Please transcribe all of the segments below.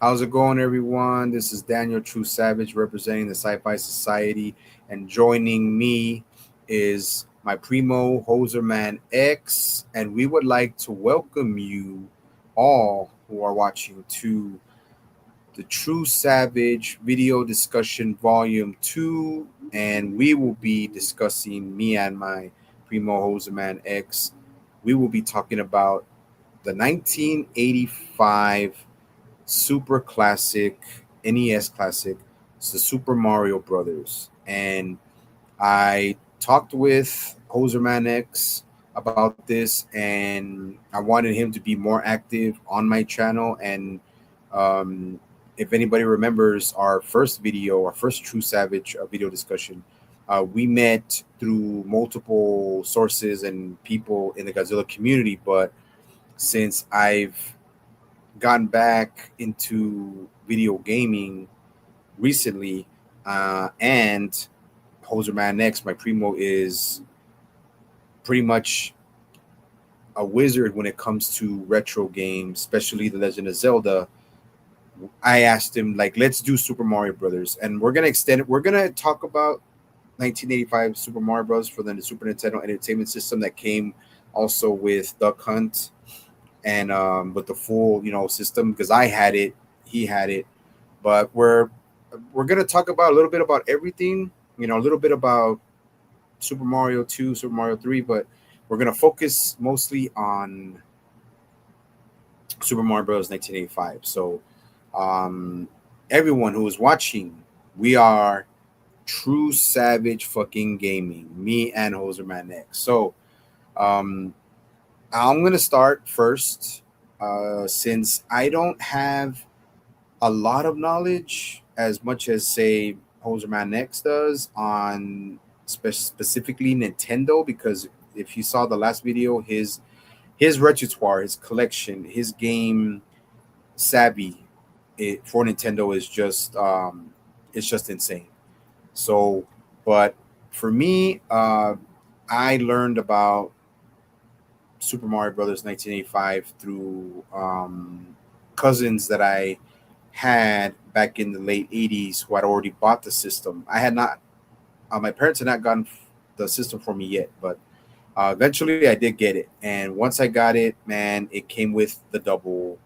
How's it going, everyone? This is Daniel True Savage representing the Sci Fi Society, and joining me is my primo HosermanX, and we would like to welcome you all who are watching to the True Savage Video Discussion Volume 2, and we will be discussing me and my primo HosermanX. We will be talking about the 1985 super classic NES classic. It's the Super Mario Brothers, and I talked with Hoserman X about this, and I wanted him to be more active on my channel. And um, if anybody remembers our first video, our first True Savage video discussion, we met through multiple sources and people in the Godzilla community. But since I've gotten back into video gaming recently, and Hoserman X, my primo, is pretty much a wizard when it comes to retro games, especially The Legend of Zelda. I asked him, like, let's do Super Mario Brothers, and we're gonna extend it. We're gonna talk about 1985 Super Mario Bros. For the Super Nintendo Entertainment System that came also with Duck Hunt and with the full system, because I had it, he had it. But we're gonna talk about a little bit about everything, a little bit about Super Mario 2, Super Mario 3, but we're gonna focus mostly on Super Mario Bros. 1985. So um, everyone who is watching, we are True Savage fucking gaming, me and Hoserman X. So um, I'm gonna start first, since I don't have a lot of knowledge as much as say Hoserman X does on specifically Nintendo, because if you saw the last video, his repertoire, his collection, his game savvy for Nintendo is just it's just insane. So, but for me, I learned about Super Mario Brothers 1985 through cousins that I had back in the late 80s who had already bought the system. I had not, my parents had not gotten the system for me yet, but eventually I did get it. And once I got it, man, it came with the double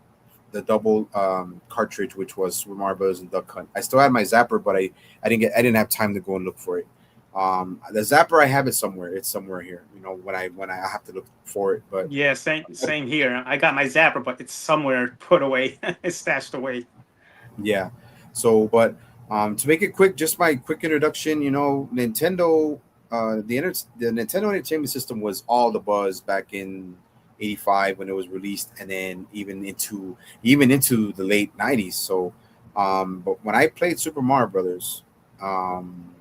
cartridge, which was Super Mario Bros. And Duck Hunt. I still had my Zapper, but I didn't have time to go and look for it. The Zapper, I have it somewhere. It's somewhere here. When I have to look for it, but Yeah, same here. I got my Zapper, but it's somewhere put away. It's stashed away. yeah. So, but to make it quick, just my quick introduction. Nintendo, the Nintendo Entertainment System was all the buzz back in '85 when it was released, and then even into the late '90s. So, but when I played Super Mario Brothers, um,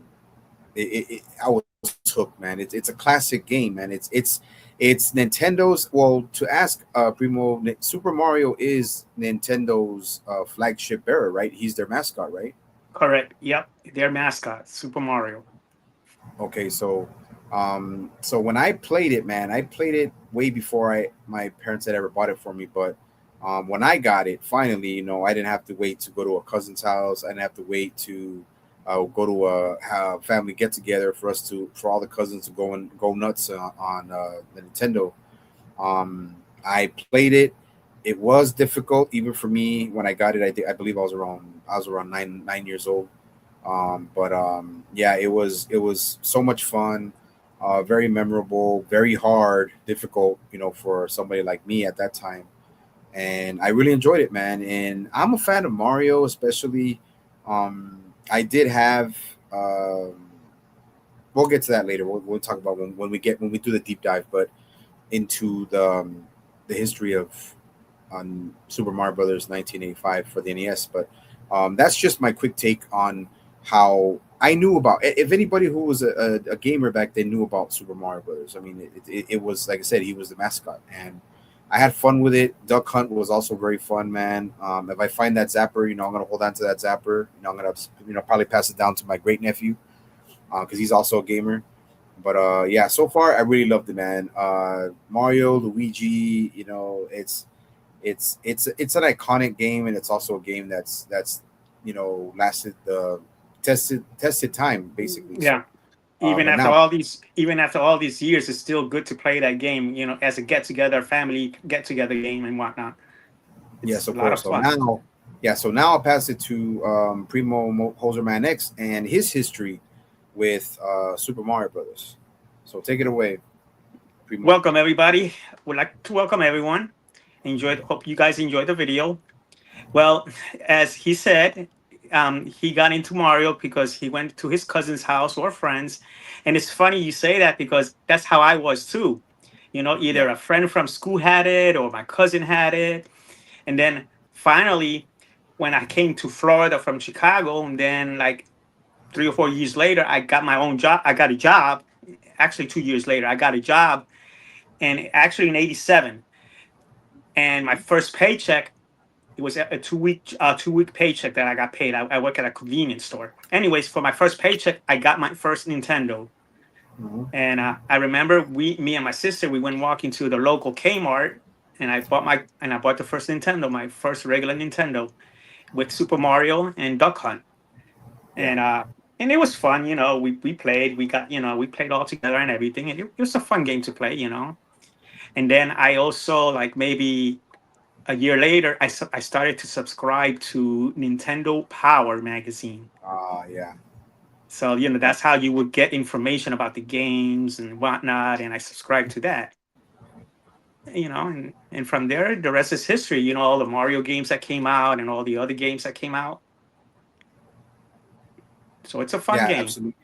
I was hooked, man. It's a classic game, man. It's Nintendo's. Well, to ask Primo, Super Mario is Nintendo's flagship bearer, right? He's their mascot, right? Correct. Yep. Their mascot, Super Mario. Okay, so when I played it, man, I played it way before I my parents had ever bought it for me. But when I got it, finally, I didn't have to wait to go to a cousin's house. I didn't have to wait to go to a family get together for all the cousins to go nuts on the Nintendo. Um, I played it. It was difficult even for me when I got it. I believe I was around 9 years old. But yeah, it was so much fun, very memorable, very hard, difficult, for somebody like me at that time. And I really enjoyed it, man. And I'm a fan of Mario, especially. Um, I did have. Um, we'll get to that later. We'll talk about when we do the deep dive, but into the history of Super Mario Brothers 1985 for the NES. But that's just my quick take on how I knew about. If anybody who was a gamer back then knew about Super Mario Brothers, I mean, it was like I said, he was the mascot, and I had fun with it. Duck Hunt was also very fun, man. If I find that Zapper, I'm gonna hold on to that Zapper. I'm gonna probably pass it down to my great nephew because he's also a gamer. But yeah, so far I really loved it, man. Mario, Luigi, it's it's an iconic game, and it's also a game that's lasted the tested time basically. Yeah. So, but now, Even after all these years, it's still good to play that game. You know, as a get together, family get together game and whatnot. yes, It's a of lot course. of So fun. now, yeah, so now I'll pass it to Hoserman X and his history with Super Mario Brothers. So take it away, Primo. Welcome everybody. Would like to welcome everyone. Enjoyed. Hope you guys enjoyed the video. Well, as he said, he got into Mario because he went to his cousin's house or friends, and it's funny you say that because that's how I was too. You know, Yeah. either a friend from school had it or my cousin had it, and then finally, when I came to Florida from Chicago, and then like 3 or 4 years later, I got my own job. I got a job. Actually, 2 years later, I got a job, and actually in '87, and my first paycheck, it was a 2 week paycheck that I got paid. I work at a convenience store. Anyways, for my first paycheck, I got my first Nintendo, Hmm. and I remember me and my sister, we went walking to the local Kmart, and I bought the first Nintendo, my first regular Nintendo with Super Mario and Duck Hunt, Yeah. and uh, and it was fun. You know, we played, we played all together and everything, and it was a fun game to play. You know, and then I also like maybe a year later, I started to subscribe to Nintendo Power magazine. Yeah. So, that's how you would get information about the games and whatnot. And I subscribed to that, and from there, the rest is history. All the Mario games that came out and all the other games that came out. So it's a fun Yeah. game. Absolutely.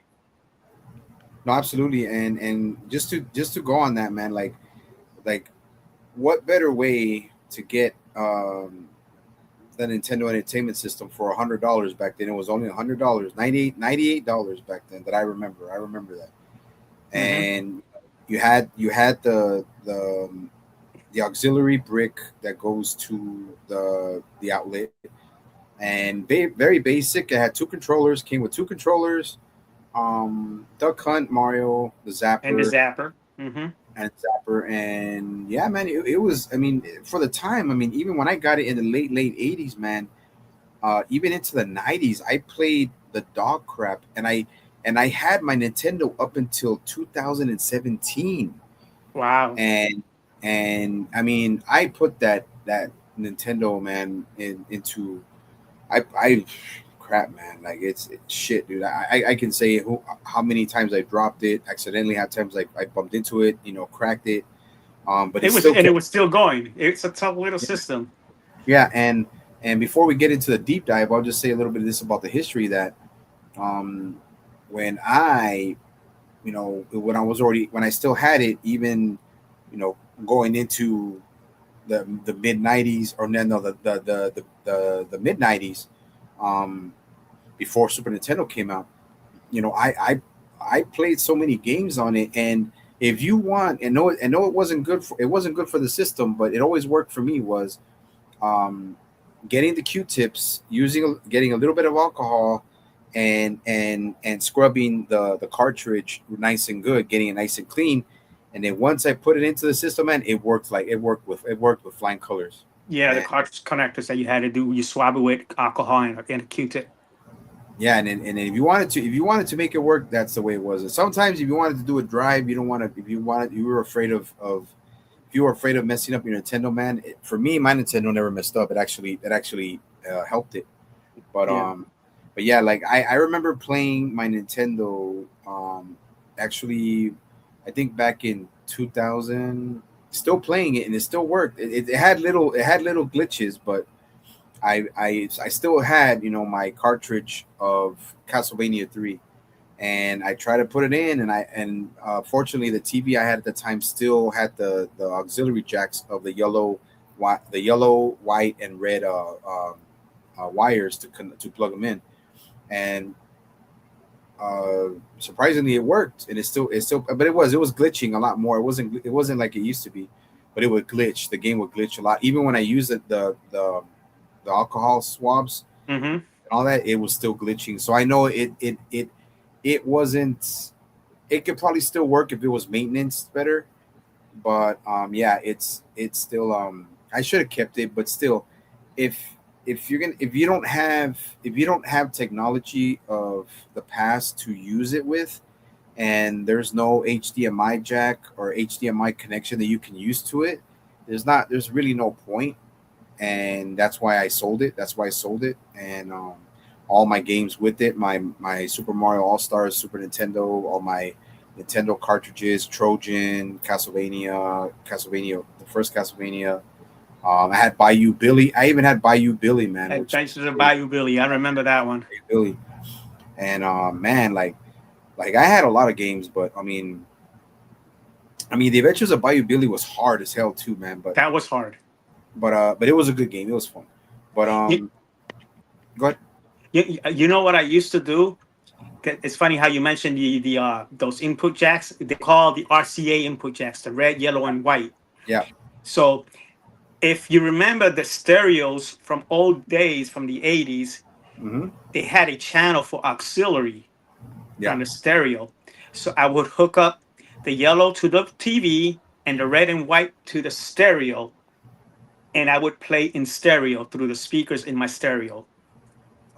No, absolutely. And just to go on that, man. Like what better way to get the Nintendo Entertainment System for $100 back then? It was only $100, $98 back then. That I remember. I remember that. Hmm. And you had the auxiliary brick that goes to the outlet, and very basic. It had two controllers. Came with two controllers. Duck Hunt, Mario, the And the Zapper, Zapper. Hmm. and Zapper, and yeah, man, it was. I mean, for the time, I mean, even when I got it in the late '80s, man, even into the '90s, I played the dog crap, and I had my Nintendo up until 2017, Wow. and I mean, I put that Nintendo, man, into I crap, man, like it's shit, dude. I can say how many times I dropped it accidentally, how times I bumped into it, cracked it, but it still It kept. was still going. It's a tough little system. Yeah, and before we get into the deep dive, I'll just say a little bit of this about the history that um when when I still had it, even you know going into the mid '90s, or no, the mid '90s, um before Super Nintendo came out. I played so many games on it, and if you want, and know it wasn't good for the system, but it always worked for me, was um, getting the Q-tips, getting a little bit of alcohol, and scrubbing the cartridge nice and good, getting it nice and clean, and then once I put it into the system, man, it worked with flying colors, Yeah, the and cartridge connectors that you had to do, you swab it with alcohol and a Q-tip. yeah, and if you wanted to make it work, that's the way it was. And sometimes if you wanted to do a drive, you don't want to. If you wanted, you were afraid of if you were afraid of messing up your Nintendo, man. For me, my Nintendo never messed up. It actually helped it. But Yeah. yeah, like I remember playing my Nintendo. Actually, I think back in 2000, still playing it, and it still worked. It had little glitches, but I still had my cartridge of Castlevania 3, and I tried to put it in, fortunately the TV I had at the time still had the auxiliary jacks of the yellow, white, and red wires to plug them in, and uh, surprisingly it worked, and it's still, but it was glitching a lot more. It wasn't like it used to be, but it would glitch. The game would glitch a lot, even when I used the alcohol swabs Hmm. and all that. It was still glitching. So I know it wasn't. It could probably still work if it was maintenance better, but yeah, it's still. I should have kept it, but still, if if you don't have technology of the past to use it with, and there's no HDMI jack or HDMI connection that you can use to it, there's really no point, and that's why I sold it. That's why I sold it, and all my games with it, my Super Mario All Stars, Super Nintendo, all my Nintendo cartridges, Trojan, Castlevania, the first Castlevania. I had Bayou Billy. I even had Bayou Billy, man, which Adventures of Bayou Billy. I remember that one. Billy, and man, like I had a lot of games, but I mean, the Adventures of Bayou Billy was hard as hell too, man. That was hard. But it was a good game. It was fun. But You, go ahead. you know what I used to do? It's funny how you mentioned the those input jacks. They call the RCA input jacks, the red, yellow, and white. Yeah. So if you remember the stereos from old days from the 80s, Hmm. they had a channel for auxiliary Yeah. on the stereo. So I would hook up the yellow to the TV and the red and white to the stereo, and I would play in stereo through the speakers in my stereo.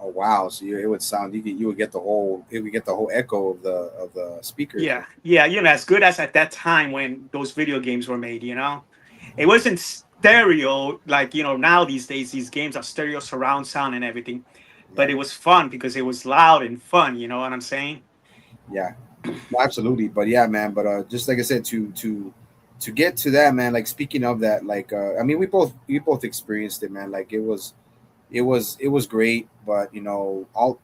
Oh wow! So it would sound you would get the whole it would get the whole echo of the speakers. Yeah, yeah, as good as at that time when those video games were made. It wasn't stereo like now these days. These games are stereo surround sound and everything, but Yeah. it was fun because it was loud and fun. You know what I'm saying? Yeah. No, absolutely. But yeah, man. But just like I said, to get to that, man. Like speaking of that, like I mean, we both experienced it, man. Like it was great, but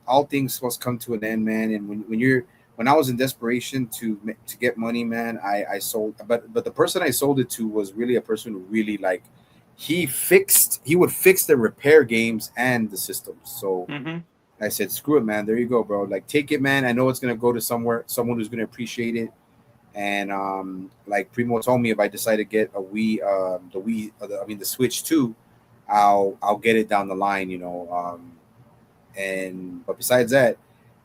all things must come to an end, man. And when I was in desperation to get money, man, I sold. But the person I sold it to was really a person who really like he would fix the repair games and the systems. So Hmm. I said, screw it, man. There you go, bro. Like, take it, man. I know it's gonna go to someone who's gonna appreciate it. And like Primo told me, if I decide to get a the Wii, I mean the Switch too, I'll get it down the line, and but besides that,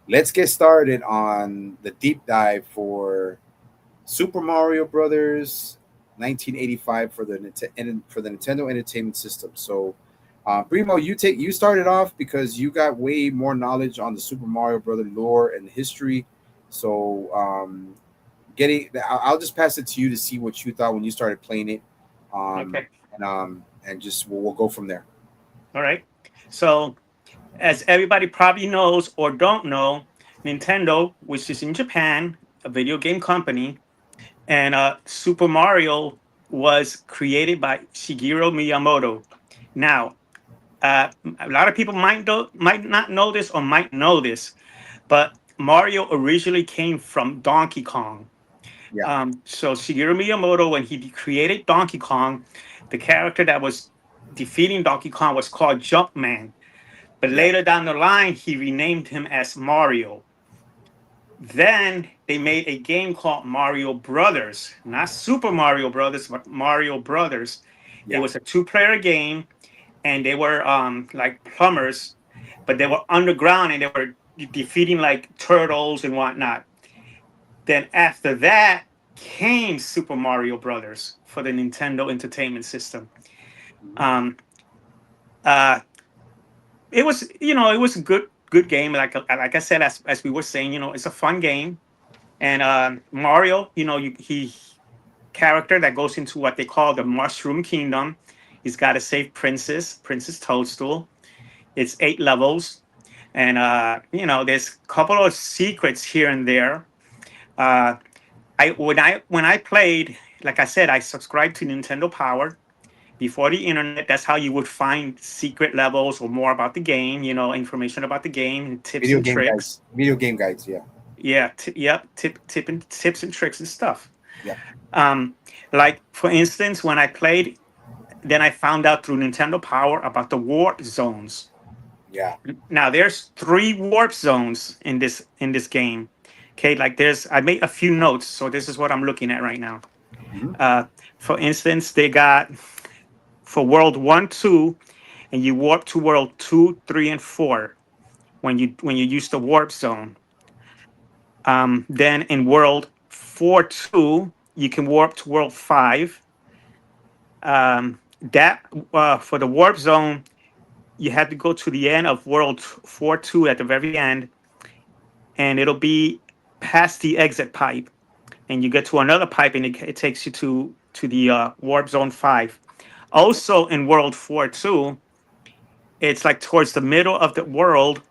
let's get started on the deep dive for Super Mario Brothers 1985 for for the Nintendo Entertainment System. So, Primo, you started off because you got way more knowledge on the Super Mario Brother lore and history. So, I'll just pass it to you to see what you thought when you started playing it, Okay. and just we'll go from there. All right. So, as everybody probably knows or don't know, Nintendo, which is in Japan, a video game company, and Super Mario was created by Shigeru Miyamoto. Now, a lot of people might not know this or might know this, but Mario originally came from Donkey Kong. Yeah. So Shigeru Miyamoto, when he created Donkey Kong, the character that was defeating Donkey Kong was called Jumpman. But Yeah. later down the line, he renamed him as Mario. Then they made a game called Mario Brothers, not Super Mario Brothers, but Mario Brothers. It Yeah. was a two-player game, and they were like plumbers, but they were underground and they were defeating like turtles and whatnot. Then after that came Super Mario Brothers for the Nintendo Entertainment System. Mhm. Um, uh, it was it was a good game. Like I said, as we were saying, it's a fun game. And Mario, he character that goes into what they call the Mushroom Kingdom. He's got to save Princess Toadstool. It's 8 levels, and there's a couple of secrets here and there. Uh, I when I played, like I said, I subscribed to Nintendo Power before the internet. That's how you would find secret levels or more about the game. Information about the game and tips Video and game tricks. guides. Video game guides. Yeah. Yeah, yep, tips and tricks and stuff. Yeah. Um, like for instance, when I played, then I found out through Nintendo Power about the warp zones. Yeah. Now there's 3 warp zones in this game. Okay, like I made a few notes, so this is what I'm looking at right now. Mhm. Uh, for instance, they got for World 1, 2, and you warp to World 2, 3, and 4 when you use the warp zone. Then in World 4, 2, you can warp to World 5. that for the warp zone, you have to go to the end of World 4-2 at the very end, and it'll be past the exit pipe, and you get to another pipe, and it takes you to the warp zone 5. Also in World 4-2, it's like towards the middle of the world,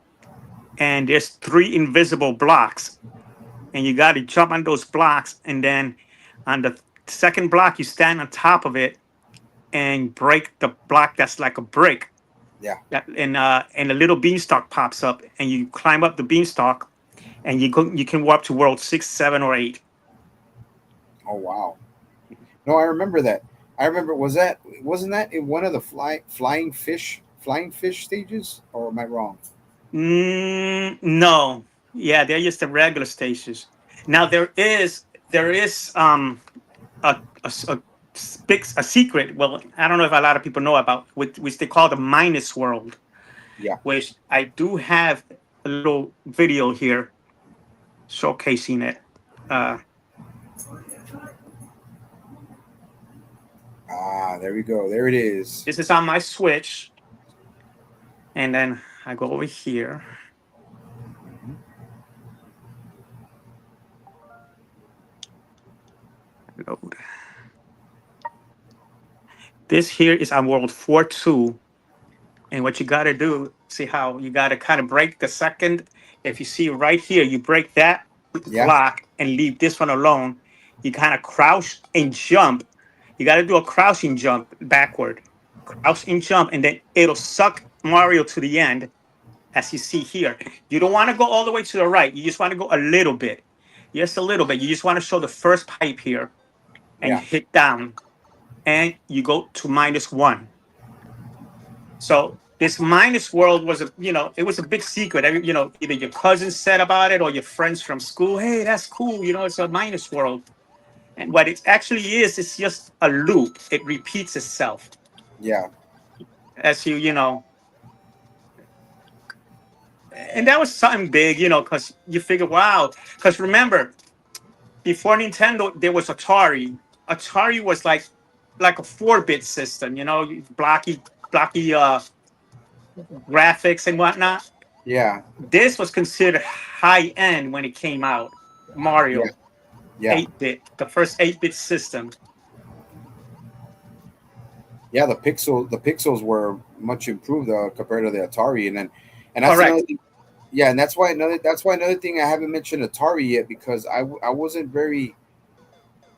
and there's three invisible blocks, and you got to jump on those blocks, and then on the second block, you stand on top of it and break the block that's like a brick. Yeah. And a little beanstalk pops up, and you climb up the beanstalk, and you can warp to world 6, 7, or 8. Oh wow. No, I remember that. I remember. Wasn't that in one of the flying fish stages, or am I wrong? No, yeah, they're just the regular stations. Now there is a secret. Well, I don't know if a lot of people know about, which they call the minus world, Yeah. which I do have a little video here showcasing it. Uh, Ah, there we go. There it is. this is on my Switch, and then I go over here. Mhm. Load. This here is on World 4-2. And what you got to do, see how you got to kind of break the second. If you see right here, you break that Yeah. block and leave this one alone. You kind of crouch and jump. You got to do a crouching jump backward. Crouch and jump, and then it'll suck Mario to the end, as you see here. You don't want to go all the way to the right. You just want to go a little bit. Just a little bit. You just want to show the first pipe here, and you Yeah. hit down, and you go to -1. So this minus world was it was a big secret. Either your cousins said about it or your friends from school. Hey, that's cool. It's a minus world. And what it actually is, it's just a loop. It repeats itself Yeah. as and that was something big, because you figure, wow. Because remember, before Nintendo, there was Atari. Atari was like a 4-bit system, blocky graphics and whatnot. Yeah. This was considered high end when it came out. Yeah. Mario, Yeah. 8-bit, the first 8-bit system. Yeah. The pixels were much improved compared to the Atari, and that's another Correct. thing. Yeah, and that's why another thing I haven't mentioned Atari yet because I wasn't very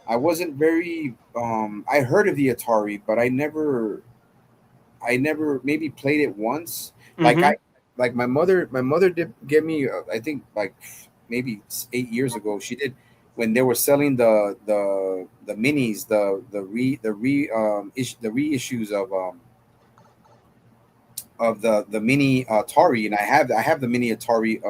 I heard of the Atari, but I never maybe played it once. Like I Mm-hmm. like my mother did give me I think like maybe 8 years ago she did when they were selling the minis the reissues of the mini Atari, and I have the mini Atari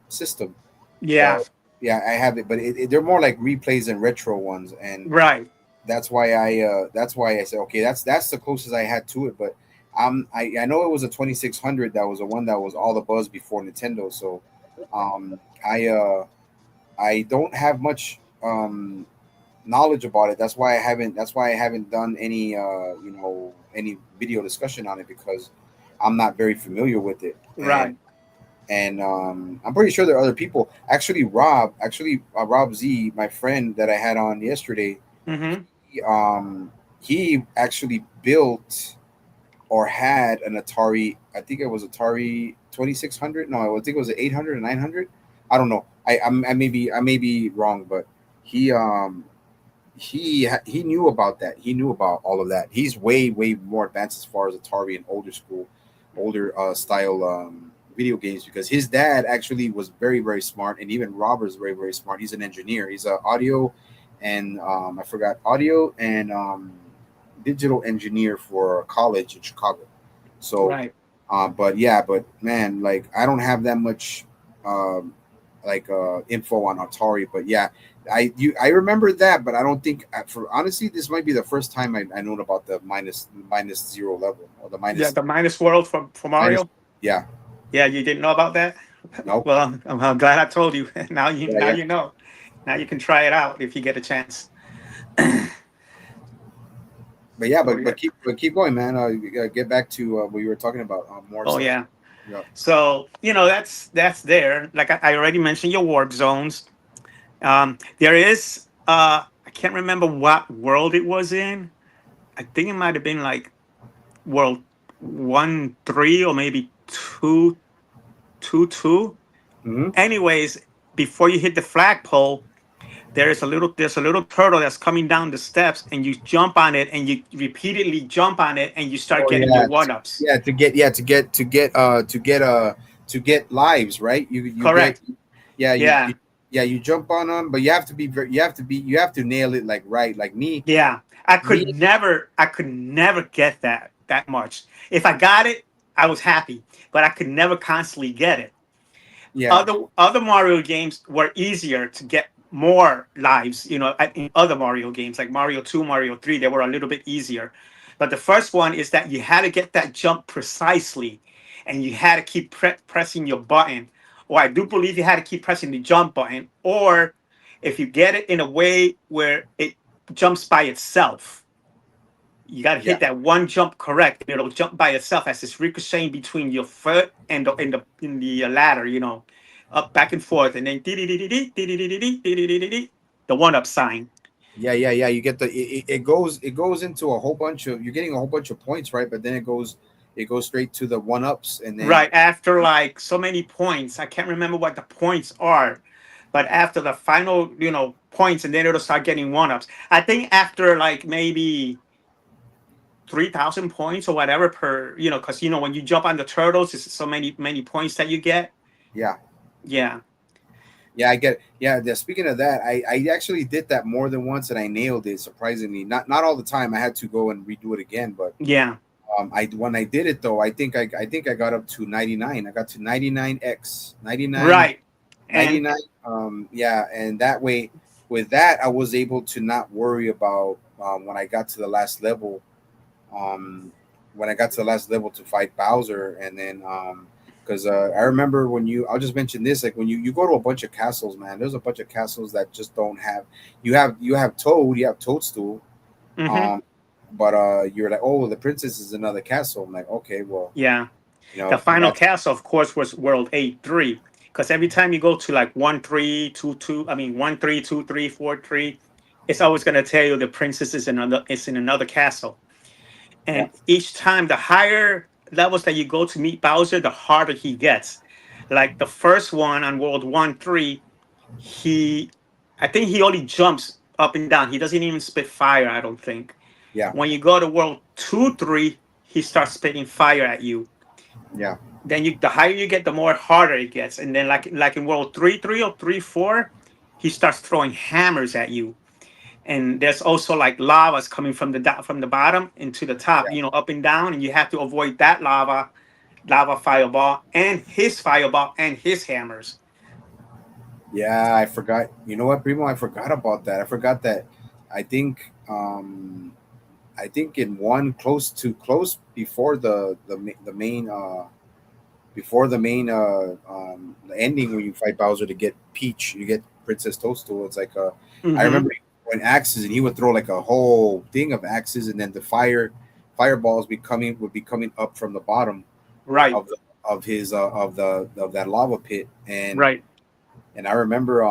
system. Yeah. The Yeah, I have it, but they're more like replays and retro ones, and Right. that's why I said okay, that's the closest I had to it. But I know it was a 2600 that was the one that was all the buzz before Nintendo. So um, I don't have much knowledge about it. That's why I haven't done any video discussion on it because I'm not very familiar with it. Right. And I'm pretty sure there are other people. Rob Z, my friend that I had on yesterday, Mm-hmm. he, he actually built or had an Atari. I think it was Atari 2600. No, I think it was an 800 and 900. I don't know. I may be wrong, but he he knew about that. He knew about all of that. He's way more advanced as far as Atari and older style video games because his dad actually was very smart, and even Robert's very smart. He's an engineer. He's a audio and I forgot audio and digital engineer for college in Chicago. So, Right. but yeah, but man, like I don't have that much um, info on Atari, but yeah, I remember that, but I don't think for honestly, this might be the first time I known about the minus zero level or the Yeah. minus The minus world for minus. Mario. Yeah, Yeah, you didn't know about that. no, Well, I'm glad I told you. Now you yeah, now yeah, you know. Now you can try it out if you get a chance. But yeah, So yeah. but keep going, man. Get back to what you were talking about. More Oh so. yeah. Yeah. So that's there. Like I already mentioned, your warp zones. There is I can't remember what world it was in. I think it might have been like world 1-3 or maybe 2-2. Hmm. Anyways, before you hit the flagpole, there's a little turtle that's coming down the steps, and you jump on it, and you repeatedly jump on it, and you start Oh getting your yeah, one ups. yeah. To get lives, right? You get Correct. yeah Yeah. yeah you jump on them, but you have to be you have to nail it like right. Like Yeah. me. I could never get that much. If I got it, I was happy, but I could never constantly get it. Yeah, Other Mario games were easier to get more lives. In other Mario games like Mario 2, Mario 3, they were a little bit easier. But the first one is that you had to get that jump precisely, and you had to keep pressing your button. Or I do believe you had to keep pressing the jump button. Or if you get it in a way where it jumps by itself, you got to yeah, hit that one jump correct, and it'll jump by itself as it's ricocheting between your foot and the ladder. Up back and forth, and then the one up sign. yeah. You get it goes into a whole bunch of you're getting a whole bunch of points, right? But then it goes straight to the one ups, and then Right after like so many points, I can't remember what the points are, but after the final points, and then it'll start getting one ups. I think after like maybe 3,000 points or whatever per because when you jump on the turtles, it's so many points that you get. yeah. Yeah. Yeah, I get. Yeah, speaking of that, I actually did that more than once, and I nailed it. Surprisingly, not all the time. I had to go and redo it again. But Yeah. I when I did it though, I think I got up to 99. I got to 99x, 99, Right. And 99. Yeah, and that way, with that, I was able to not worry about when I got to the last level. Um, when I got to the last level to fight Bowser, and then because I remember when I'll just mention this, like when you go to a bunch of castles, man, there's a bunch of castles that just don't have, you have Toad, you have Toadstool, hmm um, but you're like, oh, the princess is another castle. I'm like, okay, well, yeah, you the know, final that's castle, of course, was World 8-3. Because every time you go to like 1-3-2-2, I mean 1-3-2-3-4-3, it's always going to tell you the princess is in another castle. yeah, And each time, the higher levels that you go to meet Bowser, the harder he gets. Like the first one on World 1-3, he, I think he only jumps up and down. He doesn't even spit fire, I don't think. yeah, When you go to World 2-3, he starts spitting fire at you. yeah, Then the higher you get, the more harder it gets. And then like in World 3-3 or 3-4, he starts throwing hammers at you. And there's also like lavas coming from from the bottom into the top, yeah, up and down, and you have to avoid that lava fireball and his fireball and his hammers. yeah. I forgot. You know what, Primo? I forgot about that. I forgot that. I think I think in one close before the main before the ending when you fight Bowser to get Peach, you get Princess Toadstool. It's like I Hmm. remember when axes and he would throw like a whole thing of axes and then the fireballs would be coming up from the bottom Right. of the of his of that lava pit Right. and I remember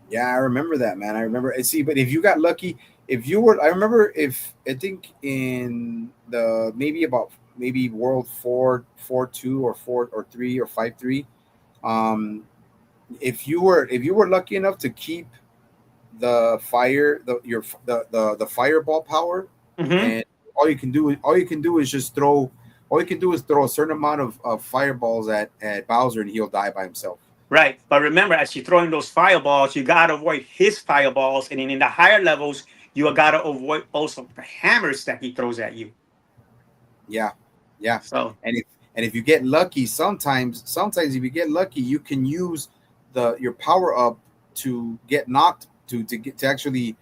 yeah, I remember that, man. I remember. See, but if you got lucky, if you were, I remember if I think in the maybe World 4-2 or 4 or 3 or 5-3, um, if you were lucky enough to keep the fire the fireball power, Hmm. and all you can do is just throw all you can do is throw a certain amount of fireballs at Bowser and he'll die by himself. Right. But remember, as you're throwing those fireballs, you gotta avoid his fireballs, and then in the higher levels, you gotta avoid also the hammers that he throws at you. Yeah, yeah. So And if you get lucky, sometimes if you get lucky, you can use the your power up to get knocked to get to actually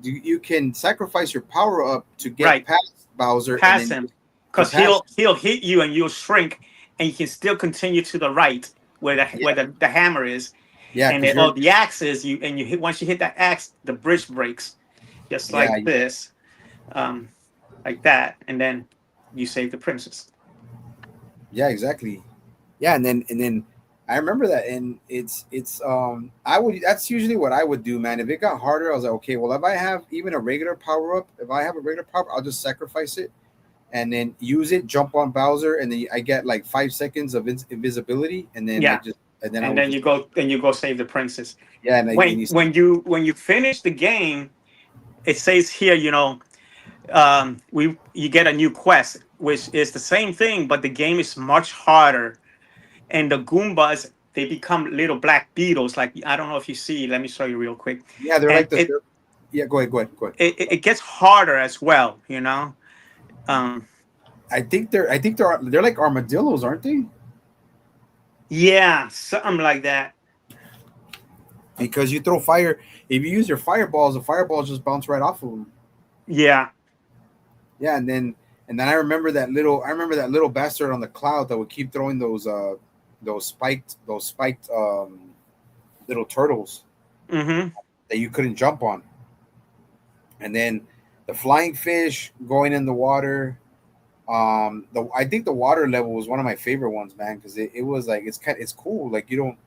you can sacrifice your power up to get right, past Bowser and pass then him, to because pass. he'll hit you and you'll shrink, and you can still continue to the right where Yeah, the hammer is, yeah, and because then you're the axe is you, and you hit once you hit that axe, the bridge breaks, just yeah like this. um, like that, and then you save the princess. Yeah, exactly. Yeah, and then I remember that, and I would that's usually what I would do, man. If it got harder, I was like, okay, well, if I have even a regular power up, if I have a regular power, I'll just sacrifice it and then use it, jump on Bowser, and then I get like 5 seconds of invisibility, and then Yeah, I and would then just you go save the princess. yeah, and When you when you finish the game, it says here, we you get a new quest, which is the same thing, but the game is much harder. And the Goombas, they become little black beetles. Like, I don't know if you see. Let me show you real quick. yeah, they're And like yeah. Go ahead. it gets harder as well. Um, I think they're like armadillos, aren't they? yeah, something like that. Because you throw fire, if you use your fireballs, the fireballs just bounce right off of them. Yeah. Yeah, and then I remember that little bastard on the cloud that would keep throwing those spiked little turtles Mm-hmm. that you couldn't jump on. And then the flying fish going in the water. The I think the water level was one of my favorite ones, man, because it was like it's cool. Like you don't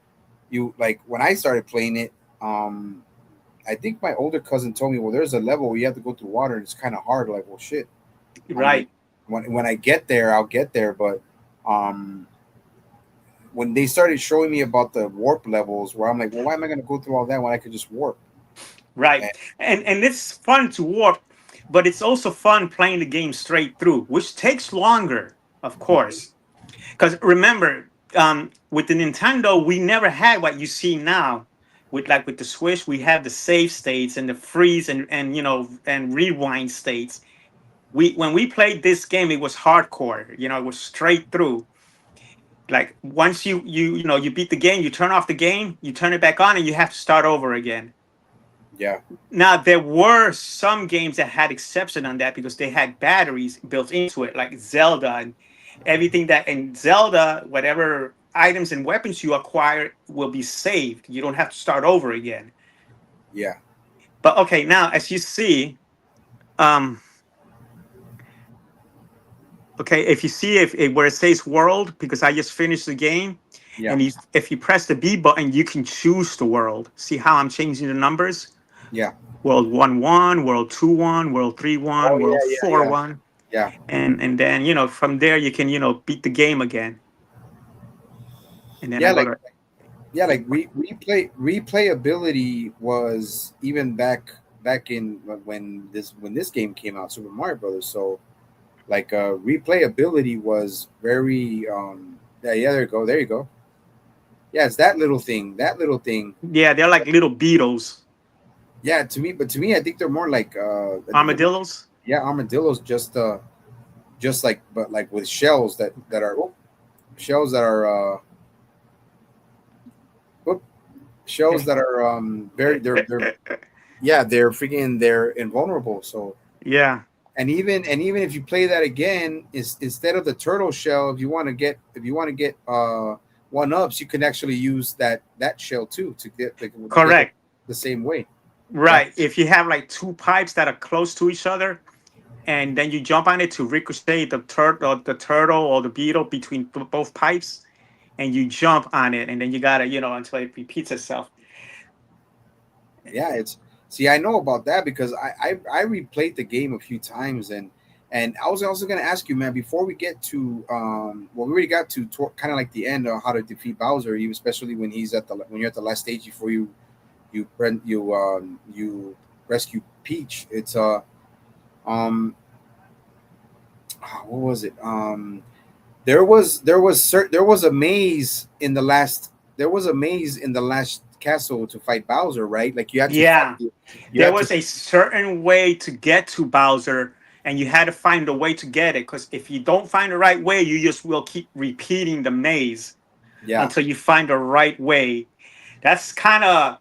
you like when I started playing it. I think my older cousin told me, well, there's a level where you have to go through water and it's kind of hard. Like, well, shit. I'm like, Right. when I get there, I'll get there. But um, when they started showing me about the warp levels, where I'm like, well, why am I going to go through all that when I could just warp? Right. And And it's fun to warp, but it's also fun playing the game straight through, which takes longer, of course. Because remember, with the Nintendo, we never had what you see now. With the Switch, we have the save states and the freeze and and rewind states. We When we played this game, it was hardcore. It was straight through. Like, once you beat the game, you turn off the game, you turn it back on, and you have to start over again. yeah, Now, there were some games that had exception on that because they had batteries built into it, like Zelda, and everything that in Zelda, whatever items and weapons you acquire will be saved. You don't have to start over again. yeah, But okay, now as you see, um, okay, if you see if where it says world, because I just finished the game, yeah, and if you press the B button, you can choose the world. See how I'm changing the numbers? yeah. World 1 1, World 2 1, World 3 1, Oh World yeah, 4 yeah, 1. yeah, And then from there you can beat the game again. And then I yeah. go Like to yeah, it, like replayability was even back in when this game came out, Super Mario Brothers. So like replayability was very yeah, there you go. Yeah, it's that little thing. yeah, they're like little beetles, Yeah, to me, I think they're more like I think they're more, armadillos. yeah, armadillos, just like but like with shells that are shells that are whoop, shells that are very they're yeah they're invulnerable. So Yeah, and even if you play that again, is instead of the turtle shell, if you want to get one ups, you can actually use that shell too to get correct. the same way. Yeah, Right. If you have like two pipes that are close to each other, and then you jump on it to ricochet the turtle or the beetle between both pipes, and you jump on it, and then you gotta until it repeats itself. yeah, it's see, I know about that because I replayed the game a few times, and I was also gonna ask you, man, before we get to well, we already got to kind of like the end of how to defeat Bowser, even especially when he's at the when you're at the last stage before you rescue Peach. It's um what was it there was a maze in the last castle to fight Bowser, right? Like Yeah, you there had to was a certain way to get to Bowser, and you had to find a way to get it. Because if you don't find the right way, you just will keep repeating the maze yeah. until you find the right way. That's kind of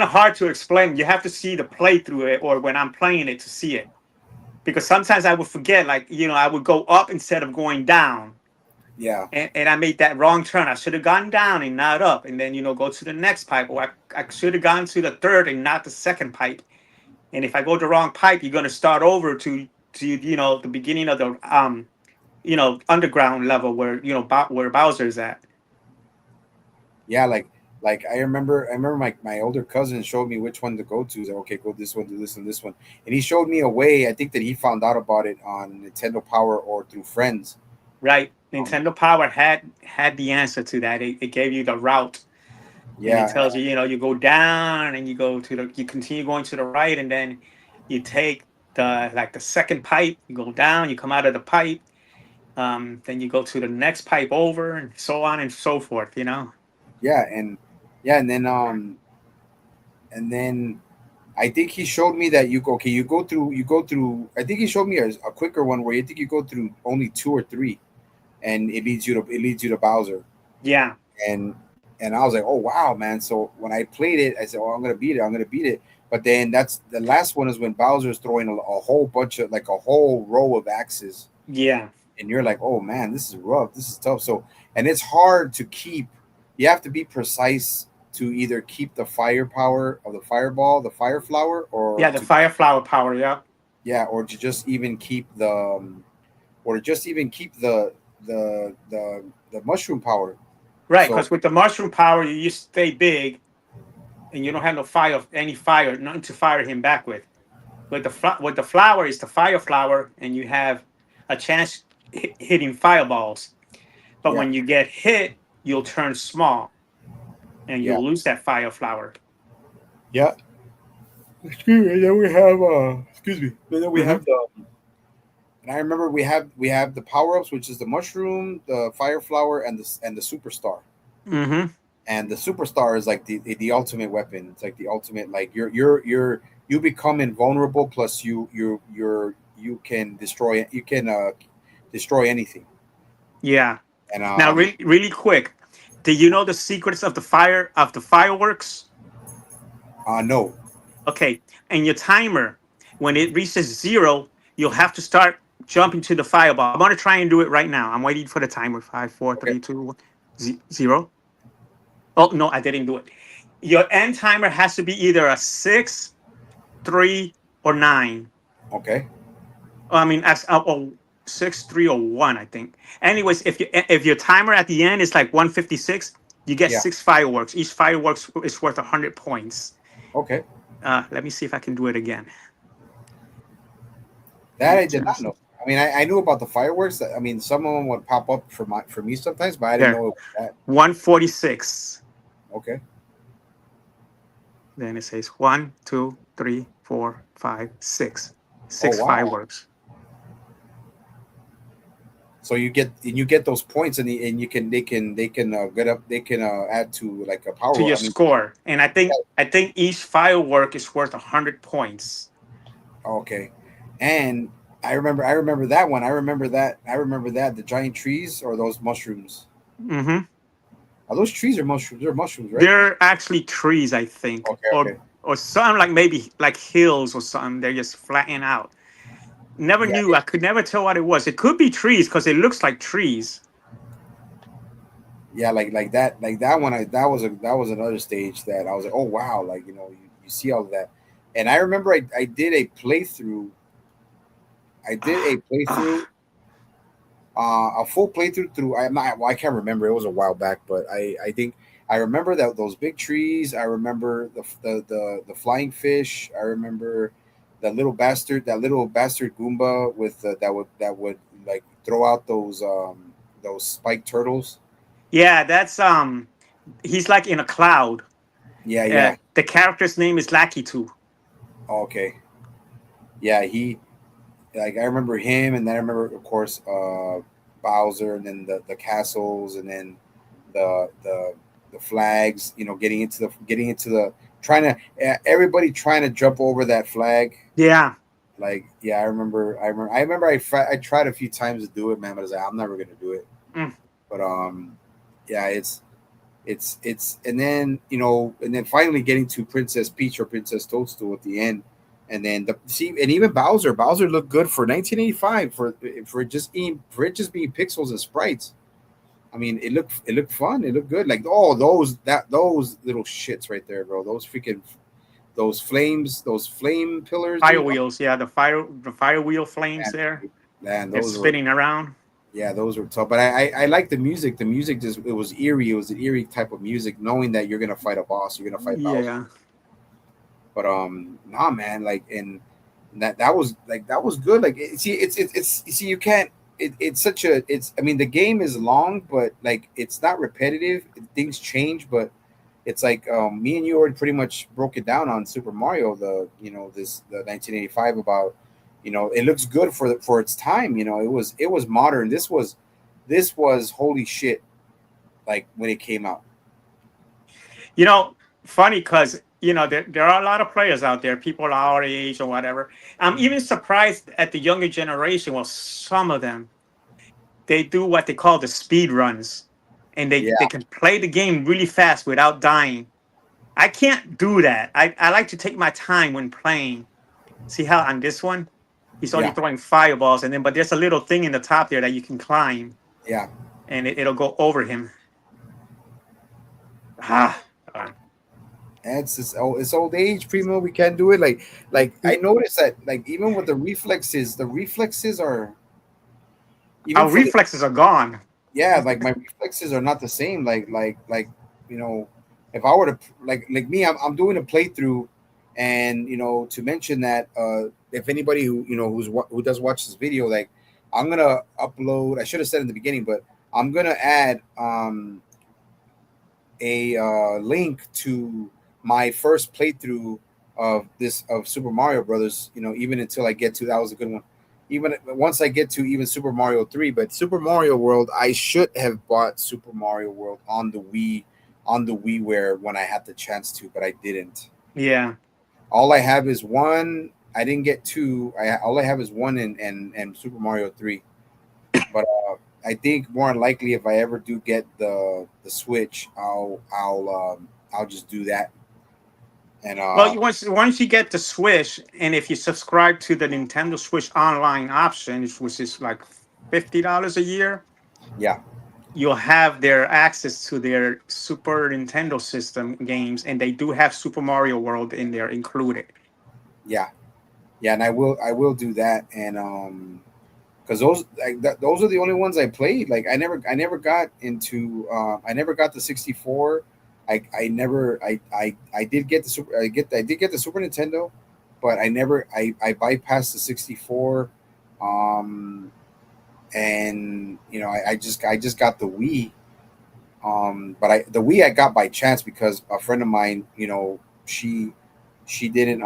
hard to explain. You have to see the playthrough it, or when I'm playing it to see it. Because sometimes I would forget, like I would go up instead of going down, Yeah, and I made that wrong turn. I should have gone down and not up, and then go to the next pipe, or I should have gone to the third and not the second pipe. and if I go the wrong pipe, you're gonna start over to the beginning of the underground level where where Bowser's at. Yeah, like I remember my older cousin showed me which one to go to. He's like, okay, go this one, do this and this one, and he showed me a way. I think that he found out about it on Nintendo Power or through friends. Right, Um, Nintendo Power had the answer to that. It gave you the route, and it yeah, tells you, you go down and you continue going to the right, and then you take the second pipe. You go down, you come out of the pipe, then you go to the next pipe over, and so on and so forth. yeah, and yeah, and then I think he showed me that you go okay, you go through. I think he showed me a quicker one where you think you go through only two or three, and it leads you to Bowser. Yeah, and and I was like, oh wow, man. So when I played it, I said, oh, I'm gonna beat it. I'm gonna beat it. But then that's the last one is when Bowser's throwing a whole bunch of like a whole row of axes, yeah, and you're like, oh man, this is rough. This is tough. So and it's hard to keep. You have to be precise to either keep the firepower of the fireball, the fire flower, or yeah. The to fire flower power. Yeah, yeah, or to just even keep the or to just even keep the mushroom power. right. So Because with the mushroom power, you stay big, and you don't have no fire, nothing to fire him back with. With the flower is the fire flower, and you have a chance hitting fireballs. But yeah, when you get hit, you'll turn small, and yeah, you'll lose that fire flower. yeah. Excuse me. And then we have excuse me. And then we Hmm. have the and I remember we have the power ups, which is the mushroom, the fire flower, and the superstar. Hmm. And the superstar is like the ultimate weapon. It's like the ultimate like you become invulnerable. Plus you can destroy anything. Yeah. And Now, really quick, do you know the secrets of the fireworks? no. Okay, and your timer, when it reaches zero, you'll have to start jumping to the fireball. I'm gonna try and do it right now. I'm waiting for the timer. Five, four, Okay. three, two, one, zero. Oh no, I didn't do it. Your end timer has to be either a 6, 3, or 9. Okay. I mean, as 6, 3, or 1, I think. Anyways, if your timer at the end is like 156, you get Yeah. 6 fireworks. Each fireworks is worth 100 points. Okay. Let me see if I can do it again. That I did not know. I mean, I knew about the fireworks. I mean, some of them would pop up for me sometimes, but I didn't There, know it was that. 146. Okay. Then it says one, two, three, four, five, six. Oh Six wow. fireworks So you get those points, and you can they can get up they can add to like a to power. your I mean, score, and yeah, I think each firework is worth 100 points. okay. And I remember that one. I remember that the giant trees or those mushrooms. Hmm. Are those trees or mushrooms? They're mushrooms, right? They're actually trees, I think, Okay, okay. or some like maybe like hills or something. They're just flattened out. Never Yeah, knew. I could never tell what it was. It could be trees because it looks like trees. yeah, like that one. That was another stage that I was like, oh wow, like you see all of that. And I remember I did a playthrough. I did a Ah, playthrough, ah, a full playthrough through. I'm not. Well, I can't remember. It was a while back, but I think I remember that those big trees. I remember the flying fish. I remember that little bastard Goomba with that would like throw out those spiked turtles. yeah, that's he's like in a cloud. Yeah, yeah. The character's name is Lakitu. Okay. Yeah, he like I remember him, and then I remember, of course, Bowser, and then the castles, and then the flags. Getting into the trying to everybody trying to jump over that flag. Yeah. Like yeah, I remember I tried a few times to do it, man, but I was like, I'm never gonna do it. Mm. But yeah, and then and then finally getting to Princess Peach or Princess Toadstool at the end, and then and even Bowser looked good for 1985 for it just being pixels and sprites. I mean, it looked fun. It looked good. Like those little shits right there, bro. those flame pillars, Fire dude. Oh, wheels, yeah, the fire wheel flames there. man, They're those were, spinning around. yeah, those were tough. But I like the music. The music just, it was eerie. It was an eerie type of music, knowing that you're gonna fight a boss, you're gonna fight Bowser. Yeah. But nah, man, like, and that was like, that was good. Like, see, it's you see, you can't. It's such a, it's, I mean, the game is long, but like, it's not repetitive. Things change, but it's like, me and you already pretty much broke it down on Super Mario, the, this, the 1985, about, it looks good for for its time. It was modern. This was holy shit, like, when it came out. You know, funny because there are a lot of players out there, people our age or whatever. I'm even surprised at the younger generation. Well, some of them, they do what they call the speed runs, and Yeah, they can play the game really fast without dying. I can't do that. I like to take my time when playing. See how on this one, he's only yeah, throwing fireballs, and then but there's a little thing in the top there that you can climb, yeah. and it'll go over him. Ah, It's this, oh, it's old age, Primo. We can't do it. Like I noticed that, like, even with the reflexes are, even our for the, reflexes are gone. yeah, like, my reflexes are not the same. Like, you know, if I were to, like me, I'm doing a playthrough, and, to mention that, if anybody who, who does watch this video, like, I'm gonna upload. I should have said in the beginning, but I'm gonna add a link to my first playthrough of Super Mario Brothers. Even until I get to, that was a good one. Even once I get to even Super Mario 3, but Super Mario World, I should have bought Super Mario World on the Wii, on the WiiWare, when I had the chance to, but I didn't. Yeah. All I have is one. I didn't get two. All I have is one, and Super Mario 3. But I think more than likely, if I ever do get the Switch, I'll just do that. And Well, once you get the Switch, and if you subscribe to the Nintendo Switch Online option, which is like $50 a year, yeah, you'll have their access to their Super Nintendo system games, and they do have Super Mario World in there included. yeah, yeah, and I will do that. And because those are the only ones I played. Like, I never got into, I never got the 64. I never I did get the super I did get the Super Nintendo, but I bypassed the 64. Um, and, I just got the Wii. But the Wii I got by chance, because a friend of mine, she didn't,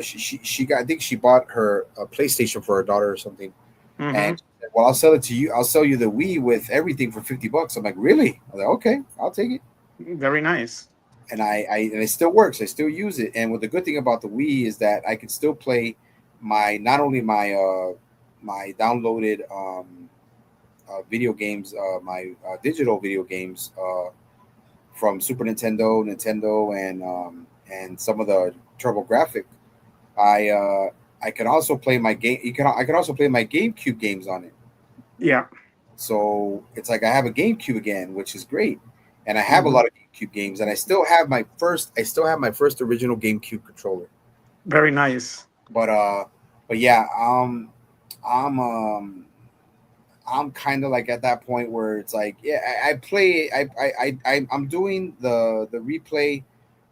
she got, I think she bought her a PlayStation for her daughter or something. And Hmm. she said, well, I'll sell it to you. I'll sell you the Wii with everything for $50. I'm like, really? I was like, okay, I'll take it. Very nice. And and it still works. I still use it. And what the good thing about the Wii is that I can still play my, not only my my downloaded video games, my digital video games, from Super Nintendo, and some of the TurboGrafx. I uh, I can also play my game. I can also play my GameCube games on it. Yeah. So it's like I have a GameCube again, which is great, and I have a Hmm. lot of GameCube games, and I still have my first. I still have my first original GameCube controller. Very nice. But yeah, I'm I'm kind of like at that point where it's like, yeah, I play. I'm doing the replay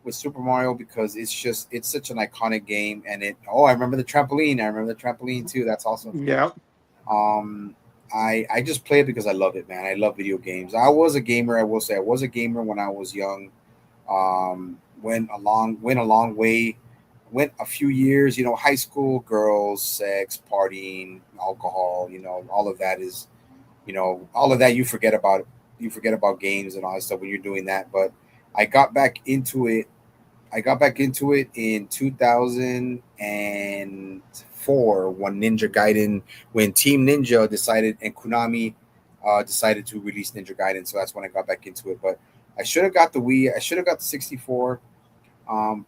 with Super Mario, because it's such an iconic game, and it. Oh, I remember the trampoline. I remember the trampoline too. That's awesome. Yeah. Um, I just play it because I love it, man. I love video games. I was a gamer. I will say I was a gamer when I was young. Went a long way. Went a few years. High school, girls, sex, partying, alcohol. All of that is, all of that you forget about. You forget about games and all that stuff when you're doing that. But I got back into it. I got back into it in 2004, when Team Ninja decided, and Konami decided to release Ninja Gaiden. So that's when I got back into it. But I should have got the Wii. I should have got the 64.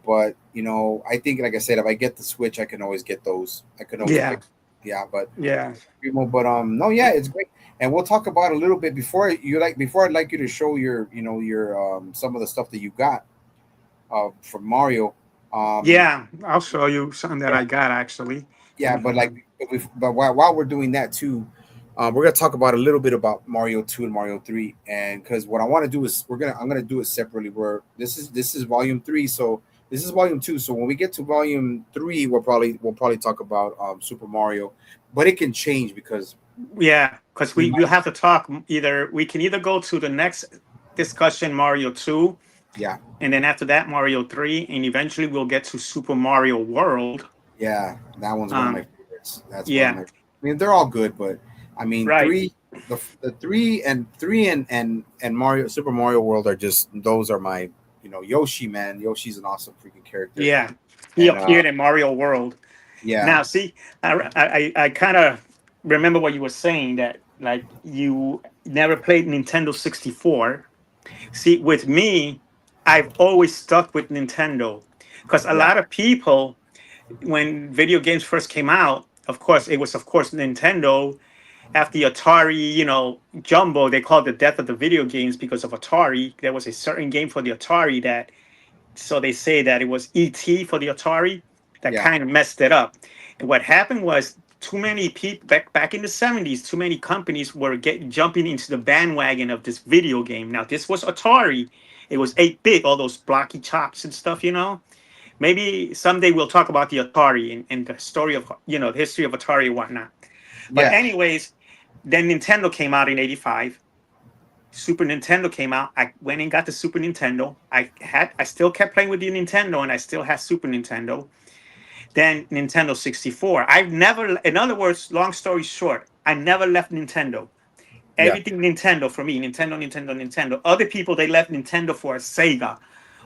But I think, like I said, if I get the Switch, I can always get those. I can always pick. Yeah. Yeah, but Yeah. But no, yeah, it's great. And we'll talk about a little bit before I'd like you to show your, your some of the stuff that you got from Mario. Um, Yeah, I'll show you something that yeah, I got actually. yeah, And but like, but while we're doing that too, we're gonna talk about a little bit about Mario 2 and Mario 3, and because what I want to do is I'm gonna do it separately. Where this is Volume 3, so this is Volume 2. So when we get to Volume 3, we'll probably talk about Super Mario, but it can change because yeah, because we we might, have to talk either we can either go to the next discussion Mario 2, yeah, and then after that Mario 3, and eventually we'll get to Super Mario World. yeah, that one's one of my Um favorites. That's one of yeah, my. I mean, they're all good, but I mean, right. three, the three and Mario Super Mario World are just those are my, Yoshi, man. Yoshi's an awesome freaking character, Yeah. He and appeared in Mario World. yeah, Now, see, I kind of remember what you were saying that like you never played Nintendo 64. See, with me, I've always stuck with Nintendo because a yeah, lot of people, when video games first came out, of course, it was, of course, Nintendo. After the Atari, Jumbo, they called the death of the video games because of Atari. There was a certain game for the Atari that, so they say that it was ET for the Atari that yeah, kind of messed it up. And what happened was too many people back in the 70s, too many companies were jumping into the bandwagon of this video game. Now this was Atari. It was 8-bit, all those blocky chops and stuff. Maybe someday we'll talk about the Atari and the story of the history of Atari and whatnot. But yeah, anyways, then Nintendo came out in 85. Super Nintendo came out. I went and got the Super Nintendo. I still kept playing with the Nintendo and I still had Super Nintendo. Then Nintendo 64. I've never, in other words, long story short, I never left Nintendo. yeah, Everything Nintendo for me, Nintendo, Nintendo, Nintendo. Other people, they left Nintendo for a Sega,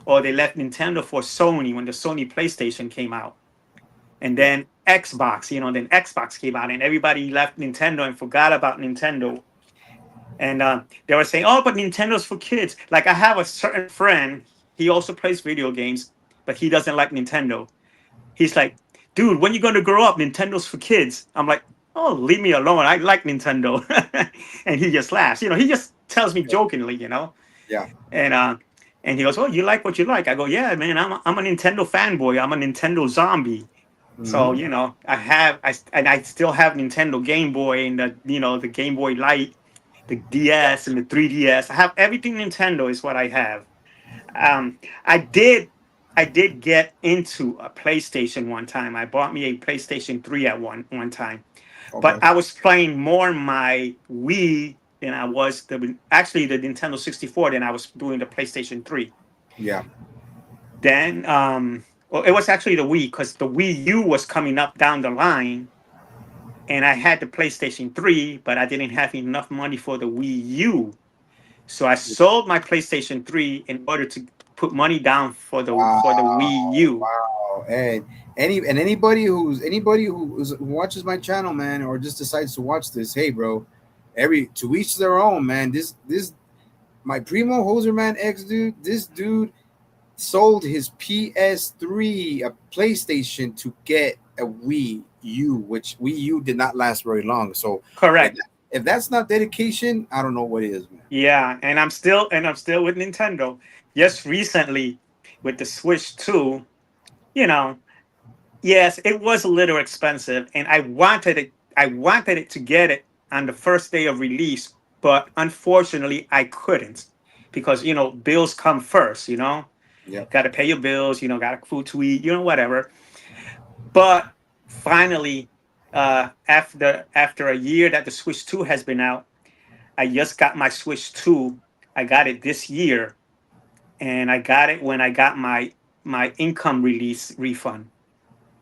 or they left Nintendo for Sony when the Sony PlayStation came out. And yeah, then Xbox, then Xbox came out and everybody left Nintendo and forgot about Nintendo. And they were saying, "Oh, but Nintendo's for kids." Like I have a certain friend, he also plays video games, but he doesn't like Nintendo. He's like, "Dude, when you going to grow up? Nintendo's for kids." I'm like, "Oh, leave me alone. I like Nintendo." And he just laughs. He just tells me jokingly. yeah, And and he goes, "Oh, you like what you like?" I go, "Yeah, man. I'm a Nintendo fanboy. I'm a Nintendo zombie." So hmm, I still have Nintendo Game Boy and the Game Boy Light, the DS and the 3DS. I have everything Nintendo is what I have. Um, I did I did get into a PlayStation one time. I bought me a PlayStation 3 at one time, but okay, I was playing more my Wii than I was the Nintendo 64 than I was doing the PlayStation 3. yeah, Then well, it was actually the Wii because the Wii U was coming up down the line and I had the PlayStation 3, but I didn't have enough money for the Wii U. So I sold my PlayStation 3 in order to put money down for the Wii wow, U. wow, and anybody who watches my channel, man, or just decides to watch this, hey, bro, every to each their own, man. This my primo Hoserman X dude, this dude sold his PS3, a PlayStation, to get a Wii U, which Wii U did not last very long. So if Correct. if that's not dedication, I don't know what is, man. Yeah, and I'm still with Nintendo. Just recently with the Switch 2, you know, yes, it was a little expensive and I wanted it to get it on the first day of release, but unfortunately I couldn't because bills come first. Yep. Got to pay your bills, got food to eat, whatever. But finally, after a year that the Switch 2 has been out, I just got my Switch 2. I got it this year, and I got it when I got my income release refund.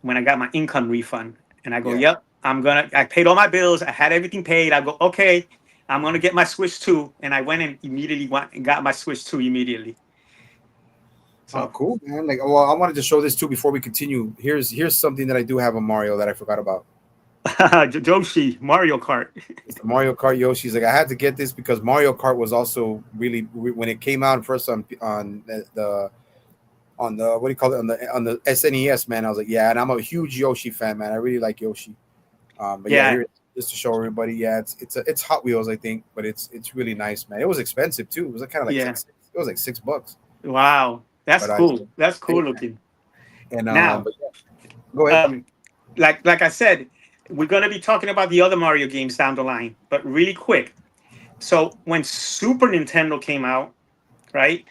When I got my income refund, and I go, Yeah. "Yep, I paid all my bills. I had everything paid." I go, "Okay, I'm gonna get my Switch 2," and I went and immediately went and got my Switch 2 immediately. Oh, So, cool, man. Like, well, I wanted to show this too before we continue. Here's something that I do have on Mario that I forgot about. Joshi Mario Kart. It's the Mario Kart Yoshi's. Like, I had to get this because Mario Kart was also really when it came out first on the what do you call it, on the SNES, man. I was like, yeah, and I'm a huge Yoshi fan, man. I really like Yoshi. But yeah, Yeah, here just to show everybody. Yeah, it's Hot Wheels, I think, but it's really nice, man. It was expensive too. It was like kind of like yeah. it was like $6, Wow, that's but I cool. That's hey, cool looking. And Now, but yeah, go ahead. um, like I said, we're gonna be talking about the other Mario games down the line, but really quick. So when Super Nintendo came out, right?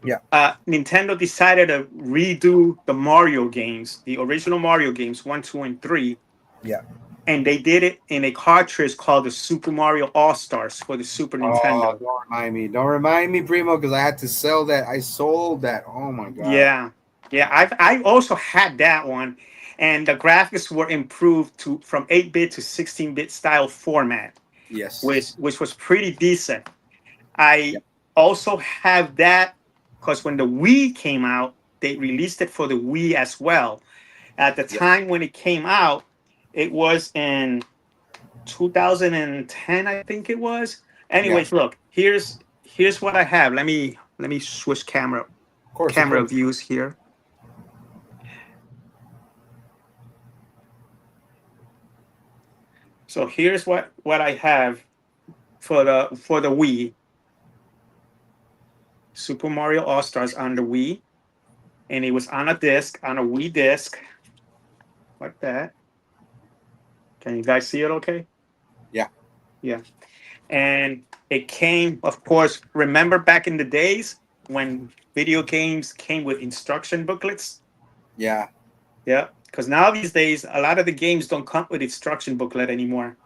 Yeah, Nintendo decided to redo the Mario games, the original Mario games, one, two, and three, yeah. and they did it in a cartridge called the Super Mario All Stars for the Super Oh, Nintendo. don't remind me. Don't remind me, Primo, because I had to sell that. I sold that. Oh my god. Yeah, yeah. I also had that one, and the graphics were improved to from 8-bit to 16-bit style format, Yes. which was pretty decent. Yeah. I also have that because when the Wii came out, they released it for the Wii as well. At the Yeah. time when it came out, it was in 2010, I think it was. Yeah. Anyways, look, here's what I have. Let me switch Of course. Of camera course. views here. So here's what I have for the Wii. Super Mario All Stars on the Wii, and it was on a disc, on a Wii disc, like that. Can you guys see it? Okay. Yeah. Yeah. And it came, of course. Remember back in the days when video games came with instruction booklets? Yeah. Yeah. Because now these days, a lot of the games don't come with instruction booklet anymore.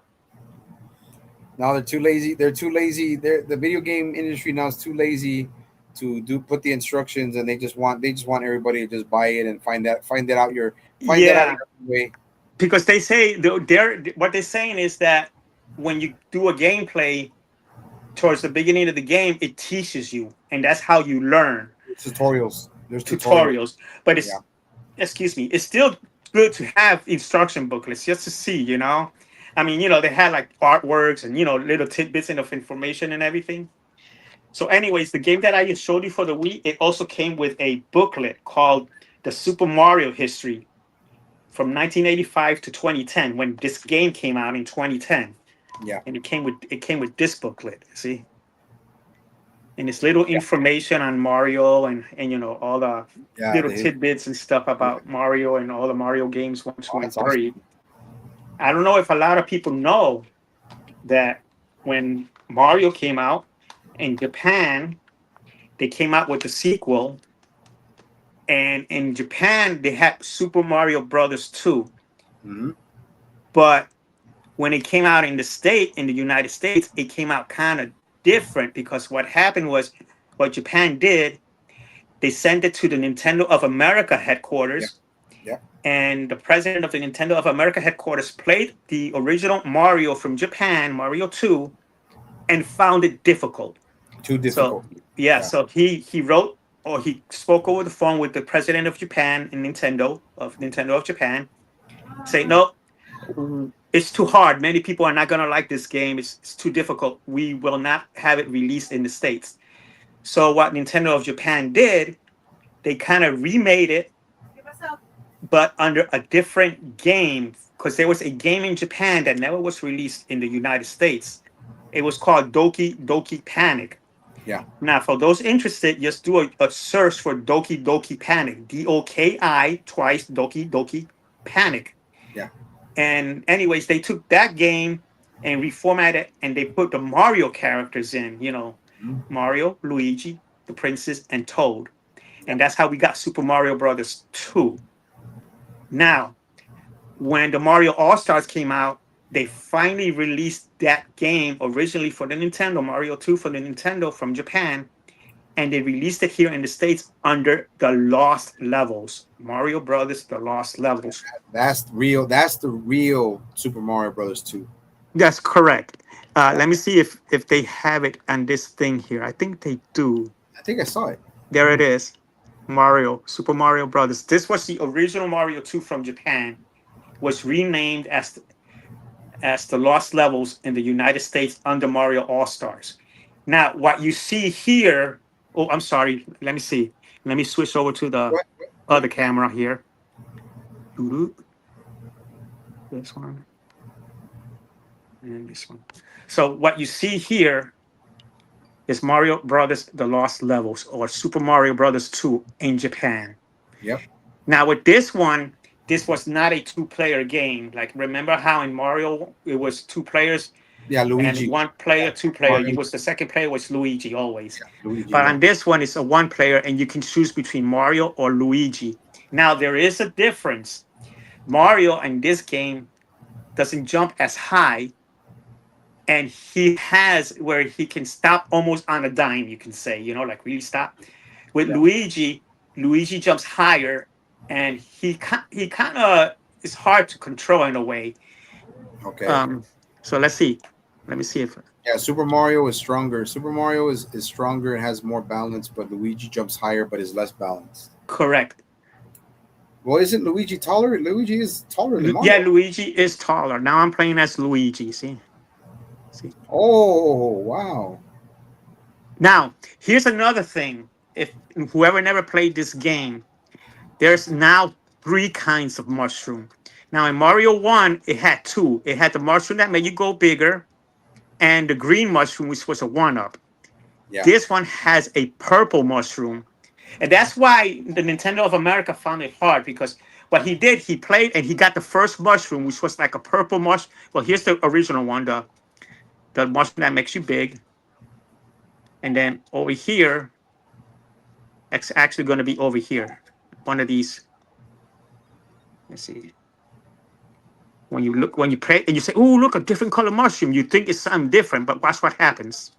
Now they're too lazy. They're too lazy. The video game industry now is too lazy to do put the instructions, and they just want everybody to just buy it and find that out Yeah. your own way. Because they say they're what they're saying is that when you do a gameplay towards the beginning of the game, it teaches you, and that's how you learn. There's tutorials. There's tutorials. Tutorials. But Yeah. it's, excuse me, it's still good to have instruction booklets just to see. I mean, they had like artworks and little tidbits of information and everything. So anyways, the game that I just showed you for the Wii, it also came with a booklet called the Super Mario History from 1985 to 2010, when this game came out in 2010. Yeah. And it came with this booklet, see? And it's little Yeah. information on Mario, and all the Yeah. little The his. tidbits and stuff Yeah. about Mario and all the Mario games, one, Oh, two, and that's awesome. three. I don't know if a lot of people know that when Mario came out in Japan, they came out with the sequel, and in Japan they had Super Mario Brothers 2. Mm-hmm. But when it came out in the United States, it came out kind of different, because what happened was, what Japan did, they sent it to the Nintendo of America Yeah. headquarters, Yeah. and the president of the Nintendo of America headquarters played the original Mario from Japan, Mario 2, and found it difficult. Too So difficult. yeah, Yeah. so he wrote, or he spoke over the phone with the president of Japan and Nintendo of Japan, say no, it's too hard. Many people are not gonna like this game. It's too difficult. We will not have it released in the States. So what Nintendo of Japan did, they kind of remade it, but under a different game, because there was a game in Japan that never was released in the United States. It was called Doki Doki Panic. Yeah. Now, for those interested, just do a search for Doki Doki Panic. Doki twice Doki Doki Panic. Yeah. And anyways, they took that game and reformatted, and they put the Mario characters in. Mhm. Mario, Luigi, the princess, and Toad. And that's how we got Super Mario Brothers 2. Now, when the Mario All Stars came out, they finally released that game originally for the Nintendo, Mario 2 for the Nintendo from Japan, and they released it here in the States under the Lost Levels. Mario Brothers, the Lost Levels. That's real. That's the real Super Mario Brothers 2. That's correct. Yeah. Let me see if they have it on this thing here. I think they do. I think I saw it. There it is. Mario, Super Mario Brothers. This was the original Mario 2 from Japan, was renamed as the Lost Levels in the United States under Mario All Stars. Now, what you see here, oh, I'm sorry. Let me see. Let me switch over to the What? other camera here. Doo-doo. This one and this one. So, what you see here is Mario Brothers The Lost Levels, or Super Mario Brothers 2 in Japan. Yep. Now with this one, this was not a two-player game. Like remember how in Mario it was two players Yeah, and Luigi. one player, Yeah, two player. Mario. It was the second player was Luigi always. Luigi. But Yeah. on this one, it's a one player, and you can choose between Mario or Luigi. Now there is a difference. Mario in this game doesn't jump as high, and he has where he can stop almost on a dime. You can say, like really stop. With Yeah. Luigi, Luigi jumps higher, and he kind of is hard to control in a way. Okay. Um, so let's see. Let me see if Yeah, Super Mario is stronger. Super Mario is stronger and has more balance, but Luigi jumps higher but is less balanced. correct. Well, isn't Luigi taller? Luigi is taller than Yeah, Mario. Luigi is taller. Now I'm playing as Luigi. See. Oh, wow. Now here's another thing. If whoever never played this game, there's now three kinds of mushroom. Now in Mario One, it had two. It had the mushroom that made you go bigger, and the green mushroom, which was a one up. Yeah. This one has a purple mushroom. And that's why the Nintendo of America found it hard because what he did, he played and he got the first mushroom, which was like a purple mush. Well, here's the original one, the mushroom that makes you big. And then over here, it's actually going to be over here. One of these. Let's see. When you play and you say, "Oh, look, a different color mushroom," you think it's something different, but watch what happens.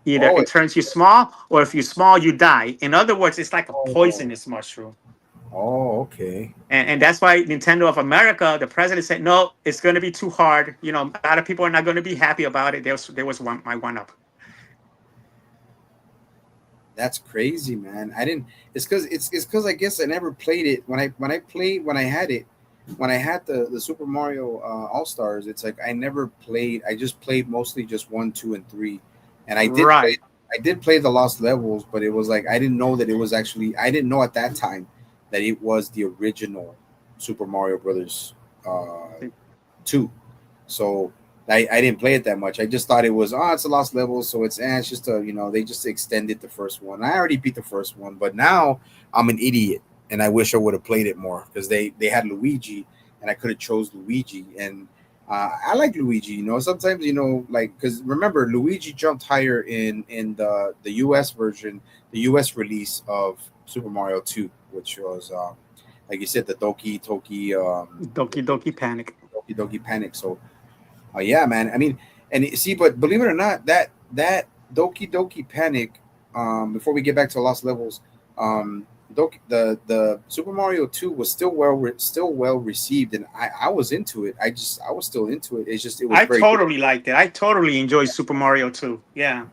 Either Oh, it turns you small, or if you're small, you die. In other words, it's like a oh, poisonous mushroom. oh, okay. And that's why Nintendo of America, the president said, no, it's going to be too hard. A lot of people are not going to be happy about it. There was my one up. That's crazy, man. I didn't. It's because I guess I never played it when I had the Super Mario All Stars. It's like I never played. I just played mostly just one, two, and three, and Right. I did play the Lost Levels, but it was like I didn't know that it was actually. I didn't know at that time that it was the original Super Mario Brothers two. So I didn't play it that much. I just thought it was it's a lost level, so it's just a they just extended the first one. I already beat the first one, but now I'm an idiot and I wish I would have played it more because they had Luigi and I could have chose Luigi and I like Luigi. Sometimes like because remember Luigi jumped higher in the U.S. version, the U.S. release of Super Mario 2, which was like you said the Doki Doki Panic. Doki Doki Panic. So yeah, man. I mean, and see, but believe it or not, that Doki Doki Panic. Before we get back to Lost Levels, the Super Mario 2 was still well received, and I was into it. I was still into it. It's just it was I very different. totally liked it. I totally enjoyed Super Mario too. Yeah.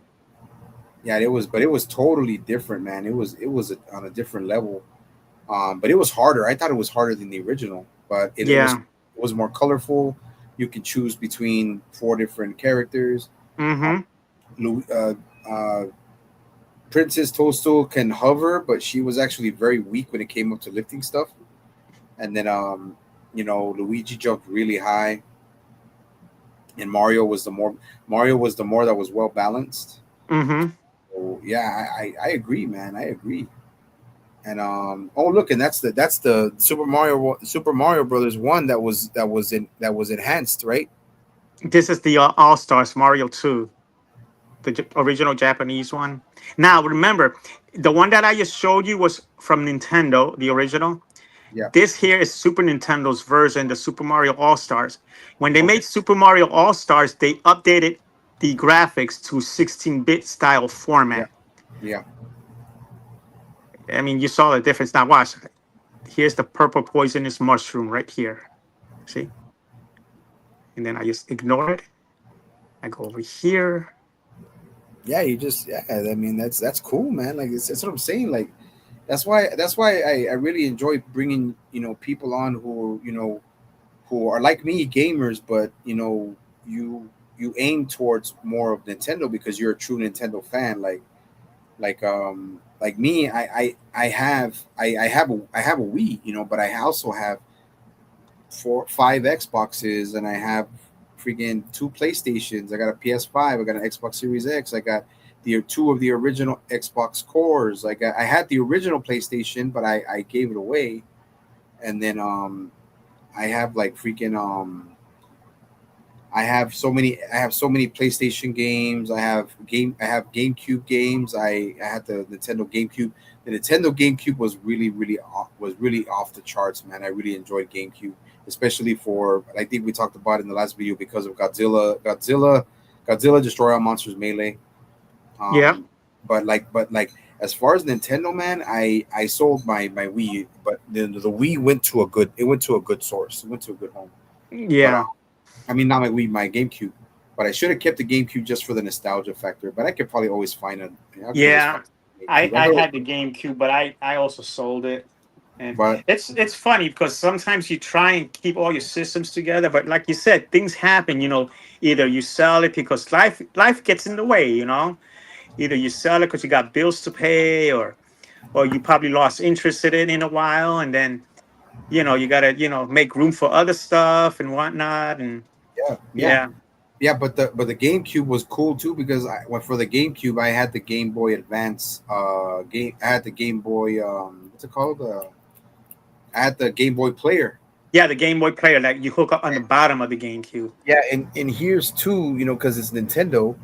Yeah, it was totally different, man. On a different level. But it was harder. I thought it was harder than the original, but Yeah. it was more colorful. You could choose between four different characters. Mm-hmm. Lu- uh, uh, Princess Toadstool can hover, but she was actually very weak when it came up to lifting stuff. And then, Luigi jumped really high, and Mario was the more that was well balanced. Mm-hmm. So yeah, I agree, man. I agree. And oh look, and that's the Super Mario Brothers one that was enhanced, right? This is the All Stars Mario 2, the original Japanese one. Now, remember, the one that I just showed you was from Nintendo, the original. Yeah. This here is Super Nintendo's version, the Super Mario All Stars. When they Okay. made Super Mario All Stars, they updated the graphics to 16-bit style Yeah. format. Yeah. I mean, you saw the difference. Now, watch. Here's the purple poisonous mushroom right here. See? And then I just ignore it. I go over here. Yeah. You just yeah. I mean that's cool, man. Like that's what I'm saying. Like that's why I really enjoy bringing people on who are like me gamers, but you you aim towards more of Nintendo because you're a true Nintendo fan. Like me, I have a Wii, but I also have five Xboxes and I have freaking two PlayStations. I got a PS5. I got an Xbox Series X. I got the two of the original Xbox cores. Like I had the original PlayStation, but I gave it away, and then I have like freaking I have so many PlayStation games. I have GameCube games. I had the Nintendo GameCube. The Nintendo GameCube was really off the charts, man. I really enjoyed GameCube, especially for I think we talked about it in the last video because of Godzilla Destroy All Monsters Melee. Yeah. Um, but as far as Nintendo, man, I sold my Wii, but the Wii went to a good source. It went to a good home. But Yeah. I mean, not my Wii, my GameCube. But I should have kept the GameCube just for the nostalgia factor. But I could probably always find a. I could always Yeah. find a GameCube. I I know, had the GameCube, but I also sold it. And but it's funny because sometimes you try and keep all your systems together, but like you said, things happen. Either you sell it because life gets in the way. Either you sell it because you got bills to pay, or you probably lost interest in it in a while, and then you gotta make room for other stuff and whatnot, and yeah, yeah, yeah, yeah. But the GameCube was cool too because I went for the GameCube. I had the Game Boy Advance game. I had the Game Boy. What's it called? I had the Game Boy Player. yeah, the Game Boy player that you hook up on the bottom of the GameCube. Yeah, and here's two. Because it's Nintendo.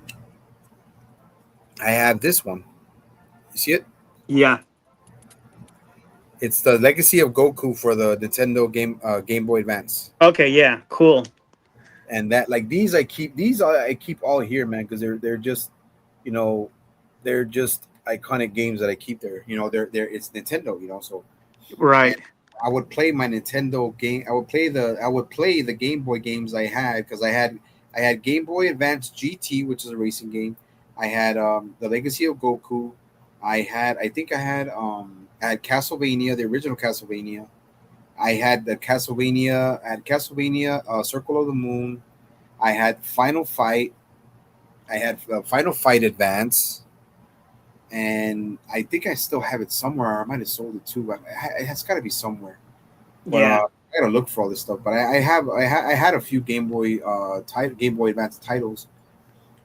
I have this one. You see it? Yeah. It's the Legacy of Goku for the Nintendo Game Boy Advance. Okay. Yeah. Cool. And that like I keep all here, man, because they're just you know they're just iconic games that I keep there. They're it's Nintendo, so and Right. I would play my Nintendo game. I would play the Game Boy games I had because I had Game Boy Advance GT, which is a racing game. I had the Legacy of Goku. I had Castlevania, the original Castlevania. I had Castlevania, Circle of the Moon. I had Final Fight. I had Final Fight Advance, and I think I still have it somewhere. I might have sold it too, but it has got to be somewhere. But Yeah. I gotta look for all this stuff. But I had a few Game Boy Advance titles.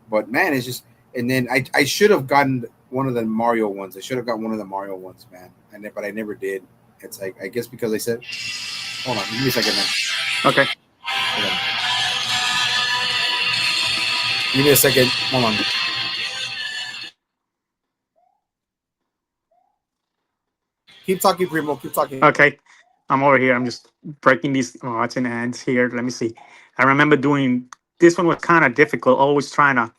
But man, it's just and then I should have gotten one of the Mario ones. I should have got one of the Mario ones, man. But I never did. It's like I guess because I said, hold on, give me a second, man. Okay. Hold on. Give me a second. Hold on. Keep talking, Primo. Keep talking. Okay. I'm over here. I'm just breaking these odds and ends here. Let me see. I remember doing this one was kind of difficult. Always trying to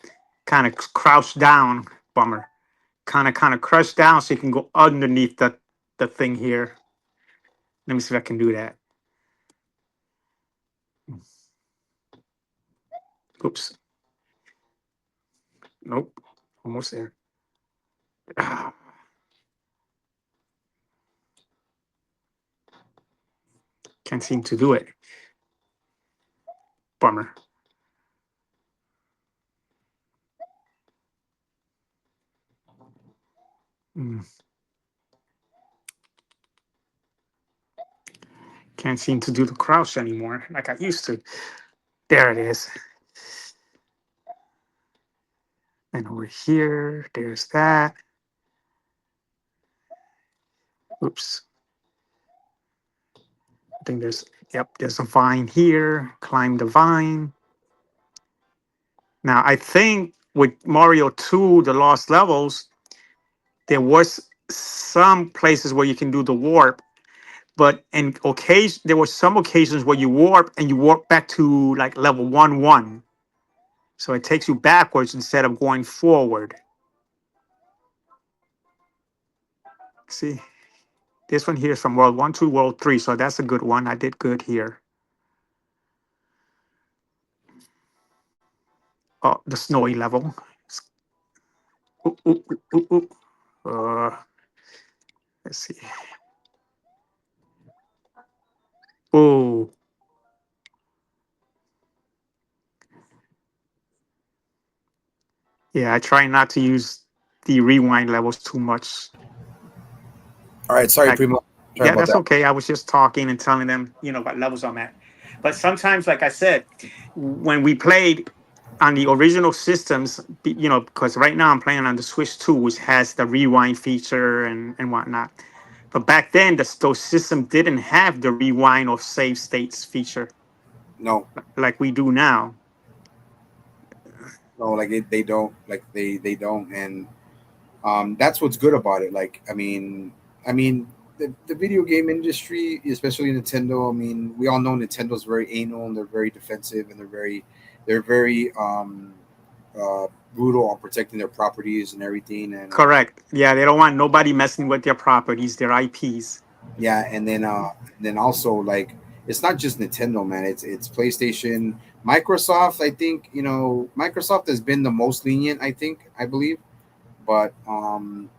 kind of crouch down. Bummer. Kind of crush down so you can go underneath the thing here. Let me see if I can do that. Oops. Nope. Almost there. Ah, can't seem to do it. Bummer. Mm, can't seem to do the crouch anymore like I used to. There it is. And over here, there's that. Oops. I think there's a vine here. Climb the vine. Now, I think with Mario 2, the Lost Levels, there was some places where you can do the warp, but there were some occasions where you warp and you warp back to like level 1-1. So it takes you backwards instead of going forward. See, this one here is from World 1 to World 3, so that's a good one. I did good here. Oh, the snowy level. Ooh, ooh, ooh, ooh, ooh. Let's see. Oh, yeah. I try not to use the rewind levels too much. All right, sorry, Like, Primo. Sorry yeah, about that's that. okay. I was just talking and telling them, what levels I'm at. But sometimes, like I said, when we played, on the original systems, because right now I'm playing on the Switch 2, which has the rewind feature and whatnot. But back then, those systems didn't have the rewind or save states feature No, like we do now. no, like they don't, like they don't, and that's what's good about it. Like, I mean, the video game industry, especially Nintendo. I mean, we all know Nintendo's very anal and they're very defensive and they're very uh, brutal on protecting their properties and everything. And Correct. Yeah, they don't want nobody messing with their properties, their IPs. yeah, and then also like it's not just Nintendo, man. It's PlayStation, Microsoft. I think Microsoft has been the most lenient. I believe, but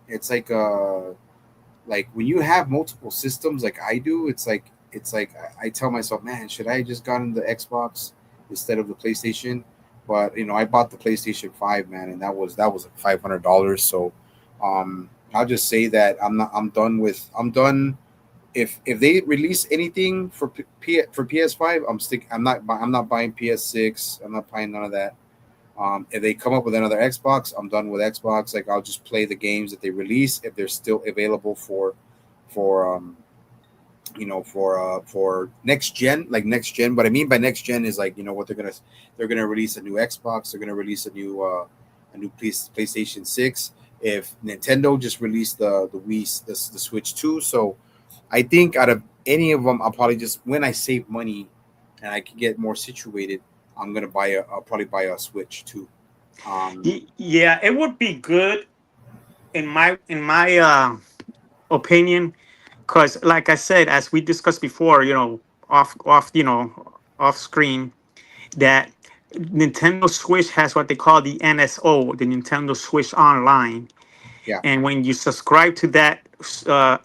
it's like when you have multiple systems like I do, it's like I tell myself, man, should I just gotten the Xbox instead of the PlayStation? But I bought the PlayStation 5, man, and that was like $500. So I'll just say that I'm done with I'm done. If they release anything for for PS5, I'm not buying PS6. I'm not buying none of that. If they come up with another Xbox, I'm done with Xbox. Like I'll just play the games that they release if they're still available for for next gen, like next gen. What I mean by next gen is like what they're gonna release a new Xbox. They're gonna release a new PlayStation 6. If Nintendo just released the Wii the Switch 2, so I think out of any of them, I'll probably just when I save money and I can get more situated, I'll probably buy a Switch too. Yeah, it would be good in my opinion, because like I said, as we discussed before, off screen, that Nintendo Switch has what they call the NSO, the Nintendo Switch Online. Yeah, And when you subscribe to that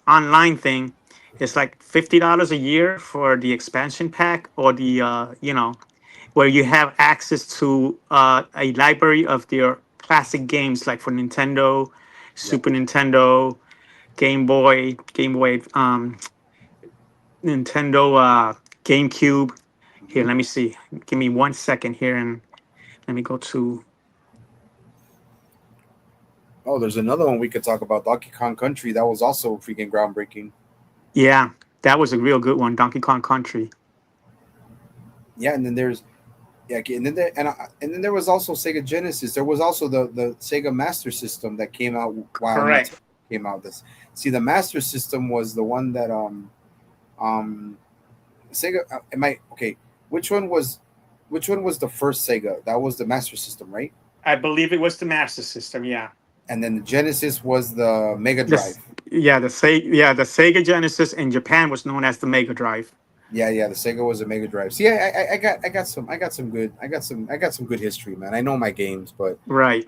online thing, it's like $50 a year for the expansion pack, or the where you have access to a library of their classic games, like for Nintendo, yeah. Super Nintendo, Game Boy, Nintendo, GameCube. Here, Hmm. let me see. Give me 1 second here, and let me go to. Oh, there's another one we could talk about, Donkey Kong Country. That was also freaking groundbreaking. Yeah, that was a real good one, Donkey Kong Country. Yeah, and then there's yeah, okay, and then there was also Sega Genesis. There was also the Sega Master System that came out while Nintendo Correct. came out. This see the Master System was the one that um Sega. Am I okay? Which one was which one was the first Sega? That was the Master System, right? I believe it was the Master System. Yeah. And then the Genesis was the Mega Drive. This. Yeah, the Sega Genesis in Japan was known as the Mega Drive. Yeah, yeah, the Sega was a Mega Drive. See, I got some good history, man. I know my games, Right.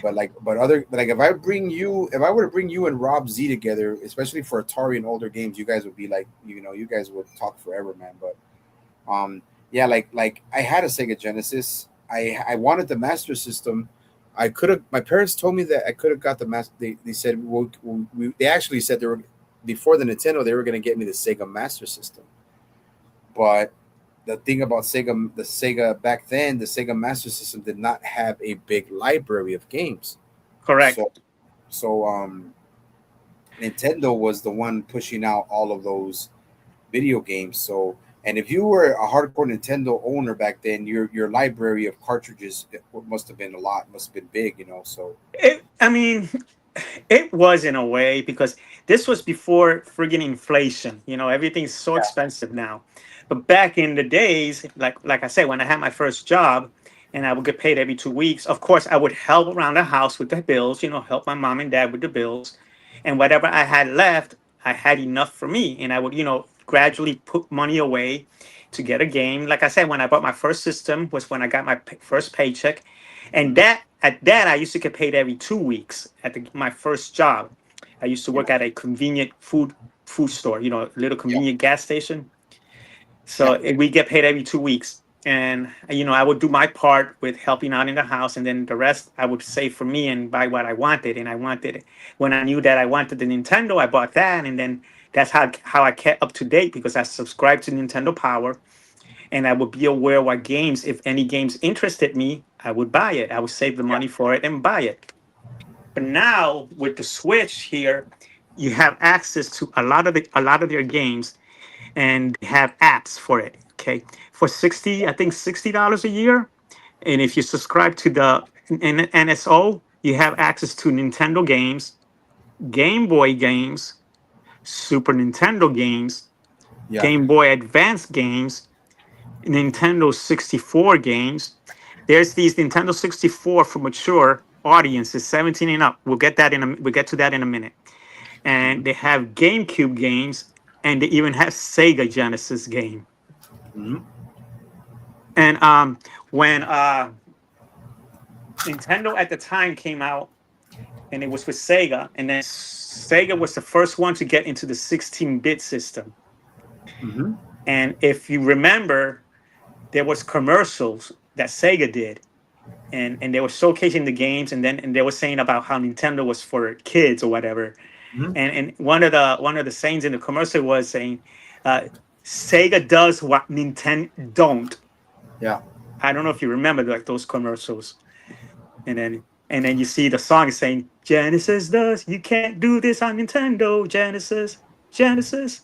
but like if I were to bring you and Rob Z together, especially for Atari and older games, you guys would be like, you guys would talk forever, man. But yeah, like I had a Sega Genesis. I wanted the Master System. I could have. My parents told me that I could have got the master. They said they actually said they were before the Nintendo. They were going to get me the Sega Master System. But the thing about the Sega back then, the Sega Master System did not have a big library of games. Correct. So so Nintendo was the one pushing out all of those video games. So and if you were a hardcore Nintendo owner back then, your library of cartridges must have been a lot, must have been big. So I mean, it was in a way, because this was before friggin' inflation. Everything's so yeah, expensive now. But back in the days, like I said, when I had my first job and I would get paid every 2 weeks, of course I would help around the house with the bills, help my mom and dad with the bills. And whatever I had left, I had enough for me. And I would, gradually put money away to get a game. Like I said, when I bought my first system was when I got my first paycheck. And mhm, at that I used to get paid every 2 weeks at my first job. I used to yeah, work at a convenient food store, a little yeah, convenient gas station. So yeah, we get paid every 2 weeks. And I would do my part with helping out in the house, and then the rest I would save for me and buy what I wanted. And I wanted when I knew that I wanted the Nintendo, I bought that, and then that's how I kept up to date, because I subscribed to Nintendo Power, and I would be aware what games, if any games interested me, I would buy it. I would save the Yeah. money for it and buy it. But now with the Switch here, you have access to a lot of their games, and they have apps for it. Okay, for 60, I think $60 a year, and if you subscribe to the NSO, you have access to Nintendo games, Game Boy games, Super Nintendo games, Yeah. Game Boy Advance games, Nintendo 64 games. There's these Nintendo 64 for mature audiences, 17 and up. We'll get to that in a minute. Hmm. And they have GameCube games, and they even have Sega Genesis game. Hmm. And when Nintendo at the time came out, and it was with Sega, and then Sega was the first one to get into the 16-bit system. Hmm. And if you remember, there was commercials that Sega did, and they were showcasing the games, and they were saying about how Nintendo was for kids or whatever. Hmm. And one of the sayings in the commercial was saying, uh, "Sega does what Nintendo don't." Yeah. I don't know if you remember like those commercials. And then you see the song saying, "Genesis does. You can't do this on Nintendo. Genesis, Genesis."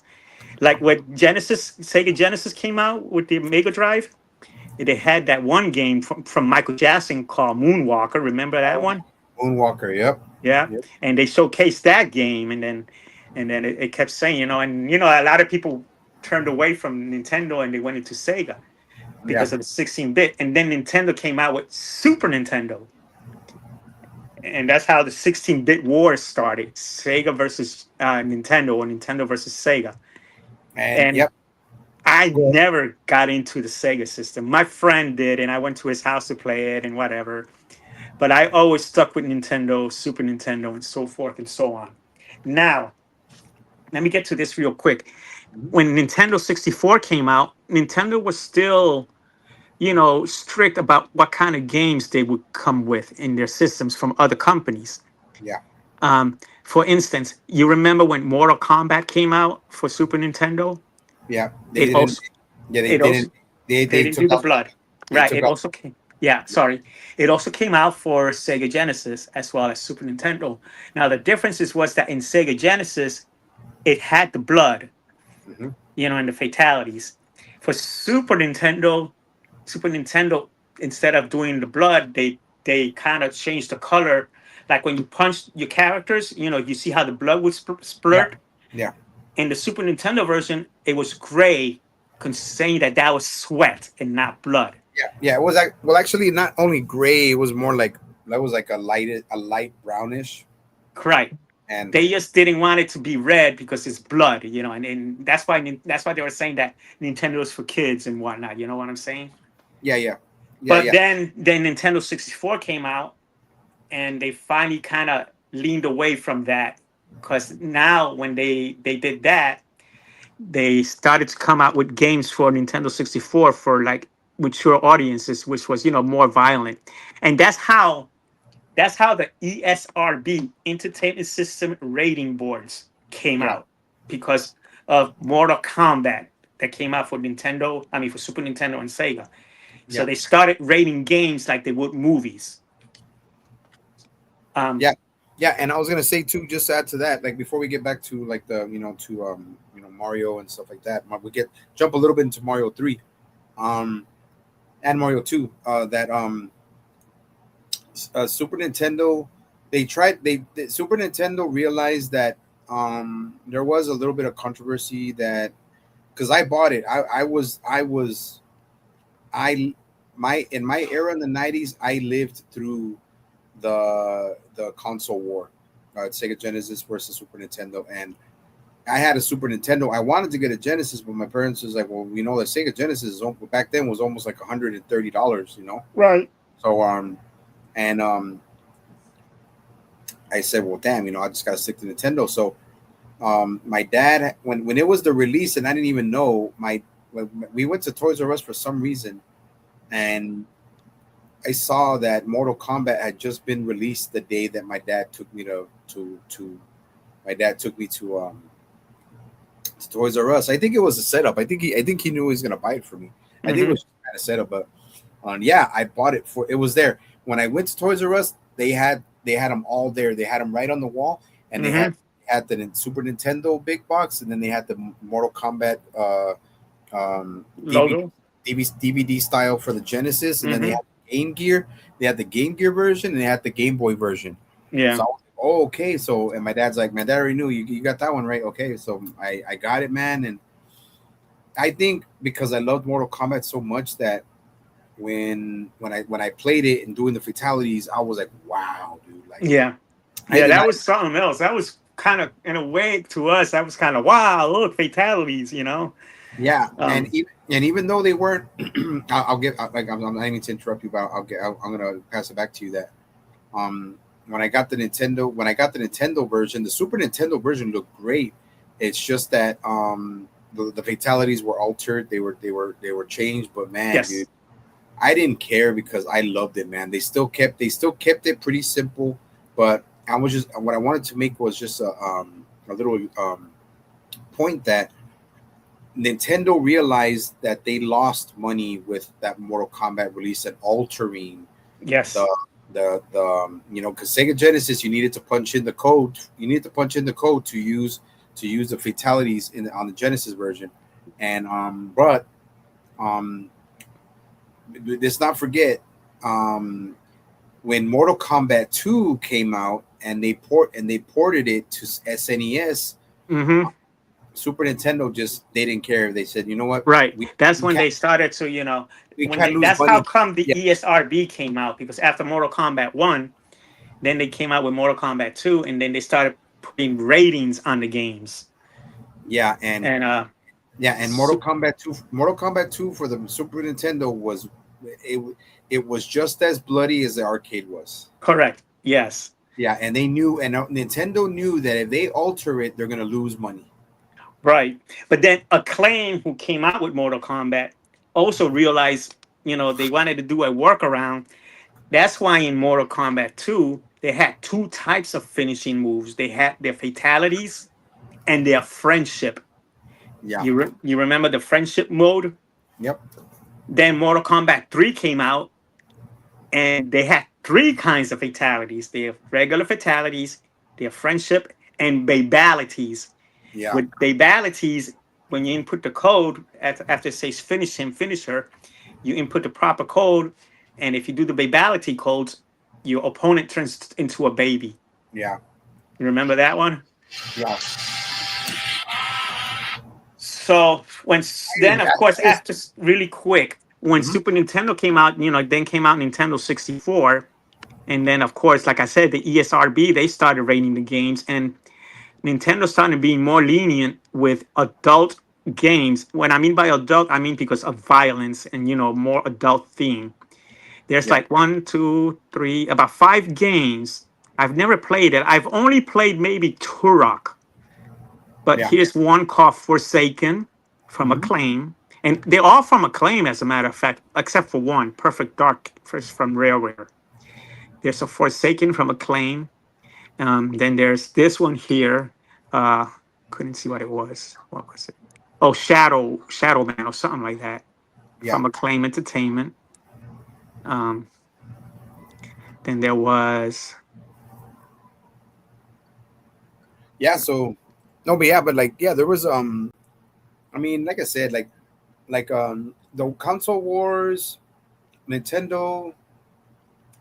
Like when Sega Genesis came out with the Mega Drive, they had that one game from Michael Jackson called Moonwalker. Remember that Oh, one? Moonwalker. Yep. Yeah. Yep. And they showcased that game, and then it kept saying, a lot of people turned away from Nintendo and they went into Sega Yeah. because of the 16-bit. And then Nintendo came out with Super Nintendo. And that's how the 16-bit war started. Sega versus Nintendo, or Nintendo versus Sega. And And yep. I Go ahead. never got into the Sega system. My friend did, and I went to his house to play it and whatever. But I always stuck with Nintendo, Super Nintendo, and so forth and so on. Now, let me get to this real quick. Mhm. When Nintendo 64 came out, Nintendo was still, strict about what kind of games they would come with in their systems from other companies. Yeah. For instance, you remember when Mortal Kombat came out for Super Nintendo? Yeah. They It didn't. also Yeah. They it also didn't. They they they didn't do took the out. blood. They Right. took It out. also came Yeah, sorry. It also came out for Sega Genesis as well as Super Nintendo. Now the differences was that in Sega Genesis, it had the blood, Hmm. and the fatalities. For Super Nintendo, instead of doing the blood, they kind of changed the color. Like when you punch your characters, you see how the blood would Yeah. splurt. Yeah. In the Super Nintendo version, it was gray, saying that was sweat and not blood. Yeah. Yeah. It was like, well, actually, not only gray. It was more like, that was like a light brownish. Correct. And They just didn't want it to be red because it's blood, and that's why they were saying that Nintendo is for kids and whatnot. You know what I'm saying? yeah. Yeah. Yeah. But Yeah. then Nintendo 64 came out, and they finally kind of leaned away from that, because now when they did that, they started to come out with games for Nintendo 64 for like mature audiences, which was more violent. And that's how the ESRB, Entertainment System Rating Boards, came Yeah. out, because of Mortal Kombat that came out for Nintendo, I mean for Super Nintendo and Sega. So Yeah. they started rating games like they would movies. Um, Yeah. Yeah. And I was gonna say too, just to add to that, like before we get back to like the to Mario and stuff like that, we get jump a little bit into Mario 3, um, and Mario 2. That Super Nintendo, the Super Nintendo realized that there was a little bit of controversy, that because I bought it, I my in my era in the '90s, I lived through the console war, Sega Genesis versus Super Nintendo, and I had a Super Nintendo. I wanted to get a Genesis, but my parents was like, "Well, the Sega Genesis back then was almost like $130, you know." right. So and I said, "Well, damn, I just gotta stick to Nintendo." So my dad, when it was the release, and I didn't even know, when we went to Toys R Us for some reason, and I saw that Mortal Kombat had just been released the day that my dad took me to my dad took me to Toys R Us. I think it was a setup. I think he knew he was gonna buy it for me. I think it Hmm. was kind of setup, but Yeah, I bought it for it was there when I went to Toys R Us. They had them all there. They had them right on the wall, and they Mm-hmm. had the Super Nintendo big box, and then they had the Mortal Kombat DVD, Logo. DVD style for the Genesis, and then they Mm-hmm. had Game Gear. They had the Game Gear version, and they had the Game Boy version. Yeah. So I was like, oh, okay. So and my dad's like, my dad already knew you got that one right. Okay, so I got it, man, and I think because I loved Mortal Kombat so much that when I played it and doing the fatalities, I was like, wow, dude. Like Yeah. I Yeah, did that not. was something else. That was kind of, in a way, to us, that was kind of, wow, look, fatalities, you know? Yeah, and Um, even though they weren't, I'll get like I'm not even to interrupt you, but I'm gonna pass it back to you that um when I got the Nintendo version, the Super Nintendo version looked great. It's just that the fatalities were altered. They were changed, but man, dude, yes. I didn't care because I loved it, man. They still kept it pretty simple, but I was just what I wanted to make was just a little point that Nintendo realized that they lost money with that Mortal Kombat release and altering the Yes. because Sega Genesis you needed to punch in the code. You needed to punch in the code to use the fatalities in on the Genesis version, and but um let's not forget um when Mortal Kombat 2 came out and they ported it to SNES. Mm-hmm. Super Nintendo just they didn't care. They said, you know what, Right. we That's we when can't they started to, we when can't they, lose that's how money. come the Yeah, ESRB came out, because after Mortal Kombat 1, then they came out with Mortal Kombat 2, and then they started putting ratings on the games. yeah, and And yeah, and su- Mortal Kombat 2 for the Super Nintendo was it it was just as bloody as the arcade was. correct. Yes. Yeah, and they knew and Nintendo knew that if they alter it, they're gonna lose money. Right. But then Acclaim, who came out with Mortal Kombat, also realized, they wanted to do a workaround. That's why in Mortal Kombat 2, they had two types of finishing moves. They had their fatalities and their friendship. Yeah. You remember the friendship mode? Yep. Then Mortal Kombat 3 came out, and they had three kinds of fatalities. They have regular fatalities, their friendship, and babalities. Yeah. With babalities, when you input the code, after it says finish him, finish her, you input the proper code. And if you do the babality codes, your opponent turns into a baby. Yeah. You remember that one? Yeah. So then, And of that's course, just after really quick, when mhm. Super Nintendo came out, then came out Nintendo 64. And then, of course, like I said, the ESRB, they started rating the games, and Nintendo started being more lenient with adult games. When I mean by adult, I mean because of violence and, more adult theme. There's Yeah. like one, two, three, about five games. I've never played it. I've only played maybe Turok, but Yeah. here's one called Forsaken from Hmm. Acclaim. And they're all from Acclaim, as a matter of fact, except for one, Perfect Dark, first from Rareware. There's a Forsaken from Acclaim. Then there's this one here. Uh, couldn't see what it was. What was it? Oh, Shadow Man or something like that Yeah. from Acclaim Entertainment. Um, then there was Yeah. So no, but yeah, but like yeah, there was I mean, like I said, like the console wars, Nintendo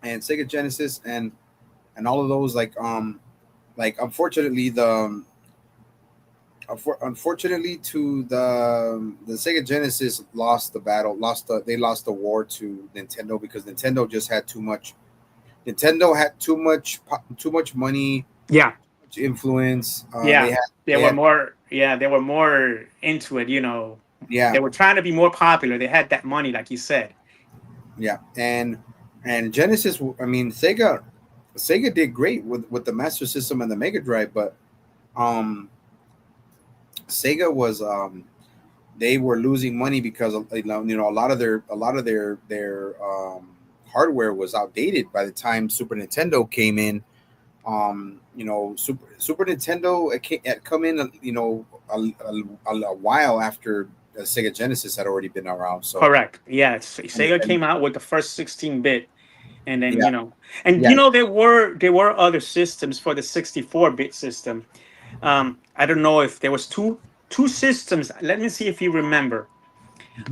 and Sega Genesis and all of those like unfortunately unfortunately to the Sega Genesis lost the battle, they lost the war to Nintendo because Nintendo just had too much. Nintendo had too much money, yeah, much influence. yeah. They They were had more they were more into it. yeah, They were trying to be more popular. They had that money, like you said. yeah, and Genesis. I mean, Sega did great with the Master System and the Mega Drive, but um, Sega was they were losing money because of, a lot of their hardware was outdated by the time Super Nintendo came in. Super Nintendo it had come in a while after Sega Genesis had already been around. So Correct. Yeah, Sega and came out with the first 16-bit, and then yeah, and yeah. there were other systems for the 64-bit system. I don't know if there was two systems. Let me see if you remember.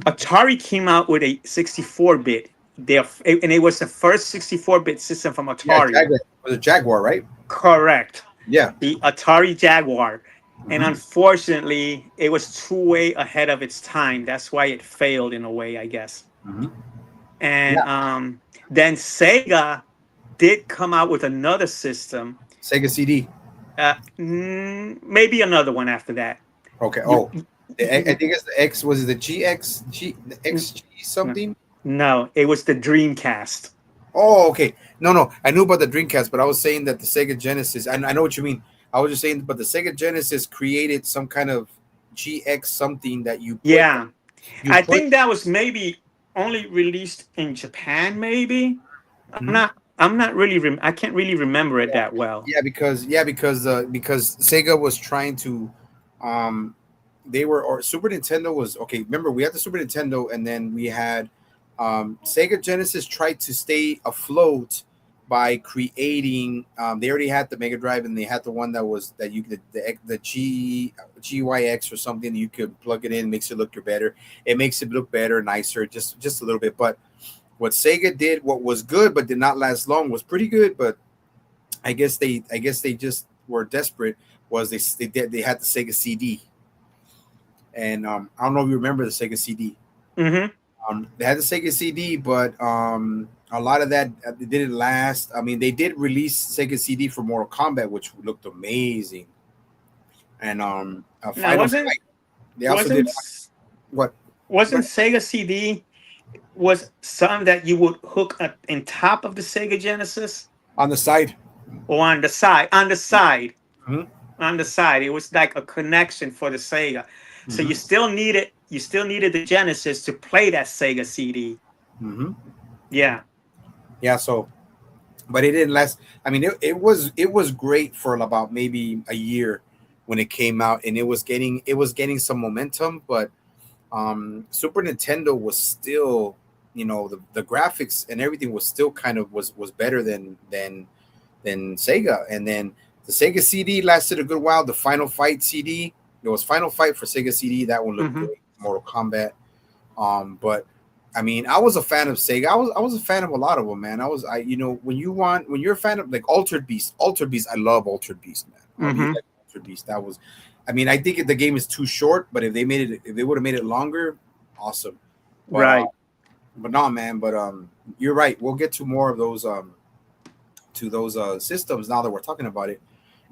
Atari came out with a 64-bit. And it was the first 64-bit system from Yeah, Atari. Jaguar was a Jaguar, right? Correct. Yeah. The Atari Jaguar. And Hmm. unfortunately, it was too way ahead of its time. That's why it failed in a way, I guess. Hmm. And Yeah. then Sega did come out with another system. Sega CD. Maybe another one after that. Okay. You, Oh, I think it's the X. Was it the GX? The XG no, something? no, it was the Dreamcast. Oh, okay. No, no. I knew about the Dreamcast, but I was saying that the Sega Genesis. I know what you mean. I was just saying, but the Sega Genesis created some kind of GX something that Yeah, you I put. think that was maybe only released in Japan. Maybe I'm Mhm. not. I'm not really. I can't really remember it that well. Because Sega was trying to, um, they were or Super Nintendo was okay. Remember, we had the Super Nintendo, and then we had, Sega Genesis tried to stay afloat by creating. They already had the Mega Drive, and they had the one that was that you could the GYX or something. You could plug it in, makes it look better. It makes it look better, nicer, just a little bit. But what Sega did, what was good but did not last long, was pretty good, but I guess they just were desperate. Was they had the Sega CD, and I don't know if you remember the Sega CD. Hmm. They had the Sega CD, but a lot of that it didn't last. I mean, they did release Sega CD for Mortal Kombat, which looked amazing, and Now Final Fight. They also did wasn't what? wasn't What Sega CD was something that you would hook up in top of the Sega Genesis on the side? or on the side? On the side. Hmm. On the side. It was like a connection for the Sega. So Hmm. you still needed the Genesis to play that Sega CD. Hmm. Yeah. Yeah. So but it didn't last. I mean, it was great for about maybe a year when it came out, and it was getting some momentum. But Super Nintendo was still, the graphics and everything was still kind of was better than Sega. And then the Sega CD lasted a good while. The Final Fight CD, there was Final Fight for Sega CD. That one looked Hmm. great. Mortal Kombat. But I mean, I was a fan of Sega. I was a fan of a lot of them, man. When you're a fan of like Altered Beast. I love Altered Beast, man. I really Hmm. like Altered Beast. That was, I mean, I think the game is too short, but if they would have made it longer, awesome. But Right. no, man. But you're right. We'll get to more of those systems now that we're talking about it.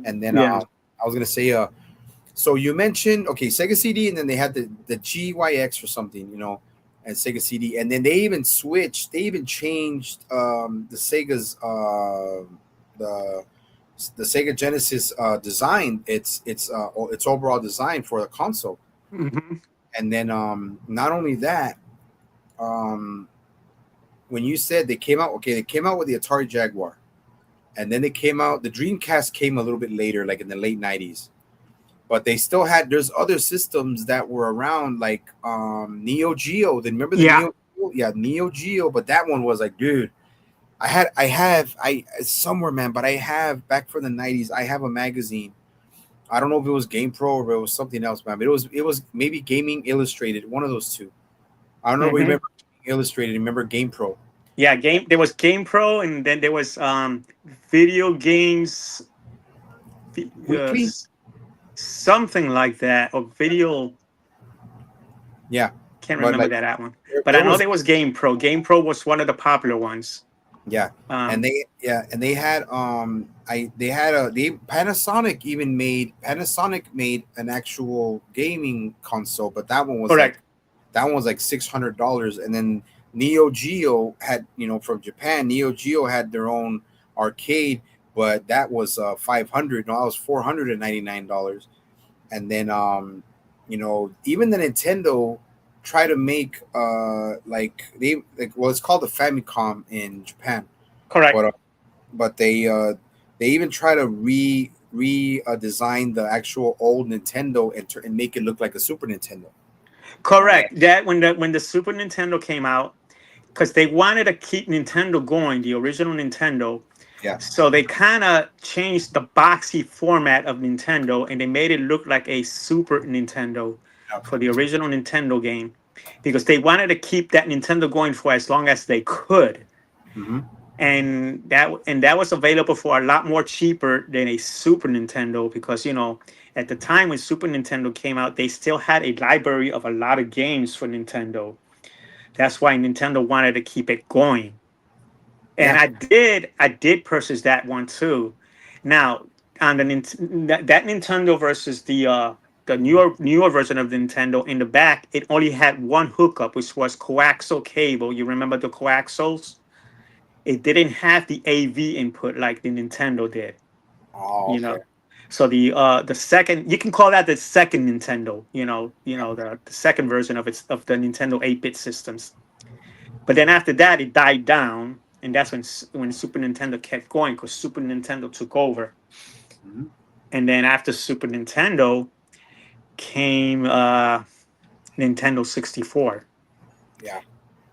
And then Yeah. I was gonna say so you mentioned, okay, Sega CD, and then they had the GYX or something, and Sega CD, and then they even switched. They even changed the Sega's the the Sega Genesis design. Its overall design for the console, Hmm. and then not only that, um, when you said they came out with the Atari Jaguar, and then they came out. The Dreamcast came a little bit later, like in the late 90s, but they still had there's other systems that were around like Neo Geo. Then remember the Yeah. Neo Geo? Yeah, Neo Geo, but that one was like, dude, I somewhere, man, but I have back from the 90s, I have a magazine. I don't know if it was Game Pro or if it was something else, man, but it was maybe Gaming Illustrated, one of those two. I don't know if you Hmm. remember Illustrated, remember Game Pro. Yeah. There was Game Pro, and then there was video games, Weekly? something like that, or video. Yeah. Can't But remember like that one. there, But I there know was. there was Game Pro. Game Pro was one of the popular ones. Yeah, and Um, they had I they had a they Panasonic made an actual gaming console, but Correct. that one was like $600, and then Neo Geo had, from Japan. Neo Geo had their own arcade, but that was 500. No, that was $499. And then even the Nintendo try to make it's called the Famicom in Japan, Correct. but they even try to design the actual old Nintendo and make it look like a Super Nintendo. Correct. That when the Super Nintendo came out, because they wanted to keep Nintendo going, the original Nintendo. Yeah. So they kind of changed the boxy format of Nintendo and they made it look like a Super Nintendo Yeah. for the original Nintendo game because they wanted to keep that Nintendo going for as long as they could. Mm-hmm. And that was available for a lot more cheaper than a Super Nintendo because at the time when Super Nintendo came out, they still had a library of a lot of games for Nintendo. That's why Nintendo wanted to keep it going. And Yeah. I did purchase that one too. Now on that Nintendo versus the newer version of the Nintendo, in the back, it only had one hookup, which was coaxial cable. You remember the coaxials? It didn't have the AV input like the Nintendo did. Oh, You okay. know, so the second, you can call that the second Nintendo. The second version of the Nintendo 8-bit systems. But then after that, it died down, and that's when Super Nintendo kept going because Super Nintendo took over. Mm-hmm. And then after Super Nintendo came Nintendo 64. Yeah.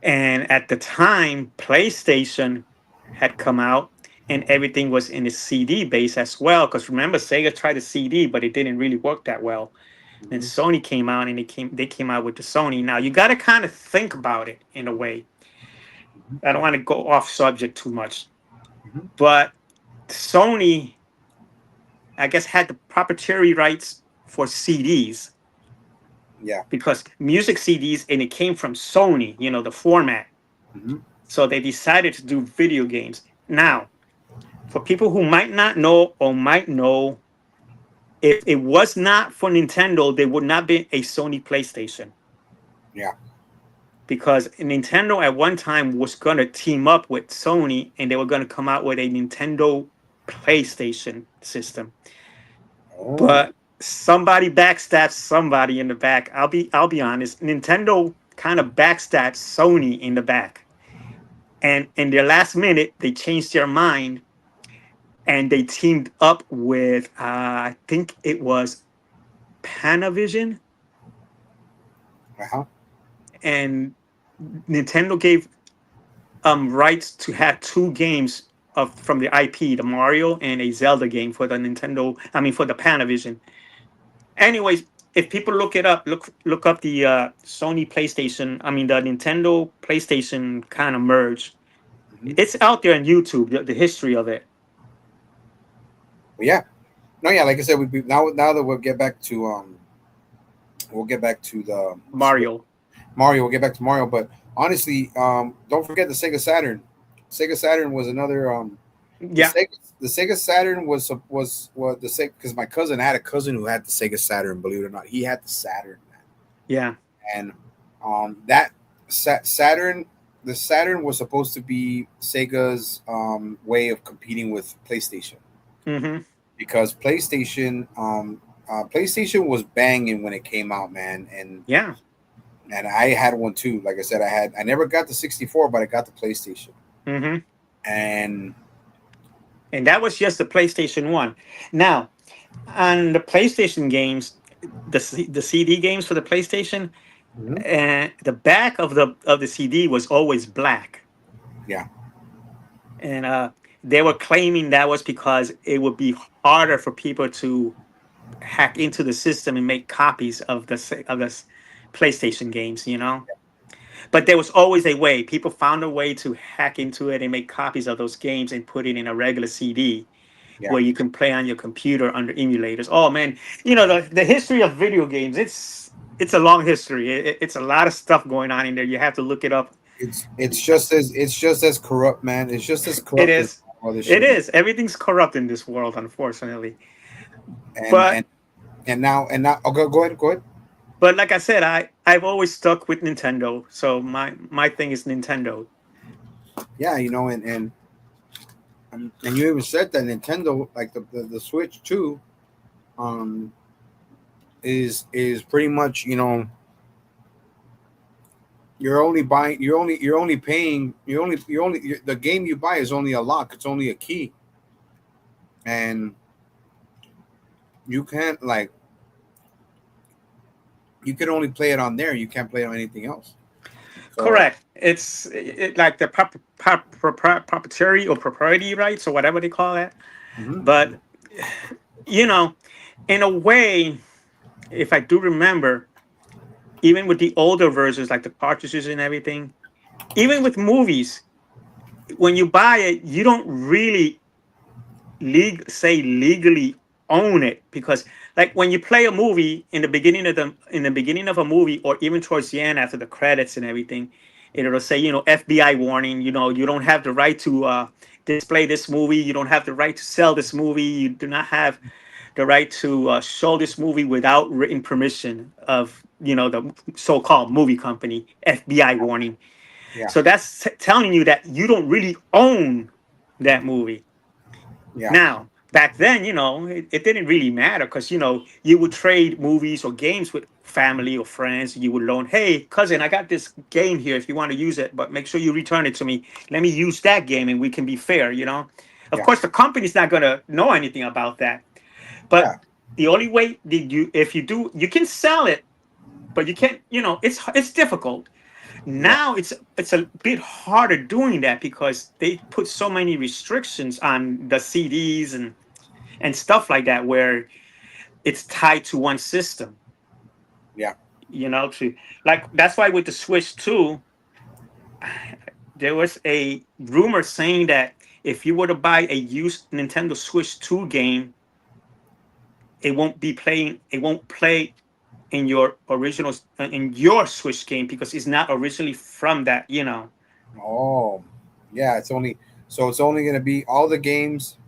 And at the time, PlayStation had come out, and everything was in the CD base as well. Because remember, Sega tried the CD, but it didn't really work that well. Then Mm-hmm. Sony came out, and they came out with the Sony. Now you got to kind of think about it in a way. I don't want to go off subject too much, Mm-hmm. but Sony, I guess, had the proprietary rights for CDs Yeah. because music CDs, and it came from Sony, the format. Mm-hmm. So they decided to do video games. Now, for people who might not know or might know, if it was not for Nintendo, there would not be a Sony PlayStation Yeah. because Nintendo at one time was going to team up with Sony and they were going to come out with a Nintendo PlayStation system. Oh. But somebody backstabbed somebody in the back. I'll be honest. Nintendo kind of backstabbed Sony in the back, and in their last minute, they changed their mind and they teamed up with I think it was Panavision, Uh-huh. and Nintendo gave rights to have two games of from the IP, the Mario and a Zelda game for the Nintendo. I mean, for the Panavision. Anyways, if people look it up, look up the Sony PlayStation. I mean, the Nintendo PlayStation kind of merge. Mm-hmm. It's out there on YouTube. The history of it. But yeah. No, yeah. Like I said, now that we'll get back to the Mario. Mario. We'll get back to Mario. But honestly, don't forget the Sega Saturn. Sega Saturn was another the Yeah, Sega Saturn was the Sega, because my cousin had a cousin who had the Sega Saturn. Believe it or not, he had the Saturn, yeah. and that Saturn, the Saturn was supposed to be Sega's way of competing with PlayStation, Mm-hmm. because PlayStation was banging when it came out, man, Yeah. and I had one too. Like I said, I never got the 64, but I got the PlayStation, Mm-hmm. and And that was just the PlayStation One. Now, on the PlayStation games, the CD games for the PlayStation, mhm, and the back of the CD was always black, yeah, and they were claiming that was because it would be harder for people to hack into the system and make copies of the PlayStation games. But there was always a way. People found a way to hack into it and make copies of those games and put it in a regular CD yeah. where you can play on your computer under emulators. Oh man, the history of video games. It's a long history. It's a lot of stuff going on in there. You have to look it up. It's just as corrupt, man. It's just as It corrupt as is. all this It shit, man. is. Everything's corrupt in this world, unfortunately. And But and and now, oh, go ahead. like I said, I've always stuck with Nintendo. So my thing is Nintendo. Yeah, and you even said that Nintendo, like the Switch too, um, is pretty much, you're only paying, the game you buy is only a lock, it's only a key, and you can't, like, you could only play it on there. You can't play it on anything else. So Correct. Like the proprietary or propriety rights or whatever they call that. mhm. But you know, in a way, if I do remember, even with the older versions, like the cartridges and everything, even with movies, when you buy it, you don't really legally own it, because like when you play a movie in the beginning of a movie, or even towards the end after the credits and everything, it'll say, FBI warning, you don't have the right to display this movie, you don't have the right to sell this movie, you do not have the right to show this movie without written permission of the so-called movie company, FBI warning. Yeah, So that's telling you that you don't really own that movie. yeah, Now, back then, it didn't really matter, because, you would trade movies or games with family or friends. You would loan, hey, cousin, I got this game here if you want to use it, but make sure you return it to me. Let me use that game and we can be fair. Of yeah, course, the company's not going to know anything about that. But yeah, the only way that if you do, you can sell it, but you can't, it's difficult. yeah. Now it's a bit harder doing that, because they put so many restrictions on the CDs and stuff like that, where it's tied to one system. Yeah. To like that's why with the Switch 2, there was a rumor saying that if you were to buy a used Nintendo Switch 2 game, it won't play in your Switch game, because it's not originally from that. Oh, yeah. It's only gonna be all the games.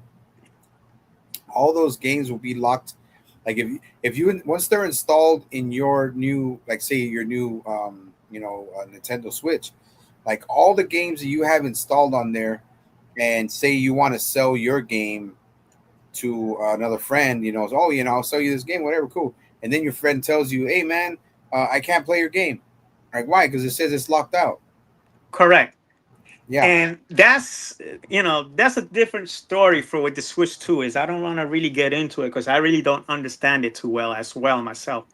All those games will be locked. Like if you once they're installed in your new, like say your new Nintendo Switch, like all the games that you have installed on there, and say you want to sell your game to another friend, oh, I'll sell you this game, whatever, cool. And then your friend tells you, hey man, I can't play your game. Like why? Because it says it's locked out. Correct. Yeah, And that's a different story for what the Switch 2 is. I don't want to really get into it, because I really don't understand it too well as well myself.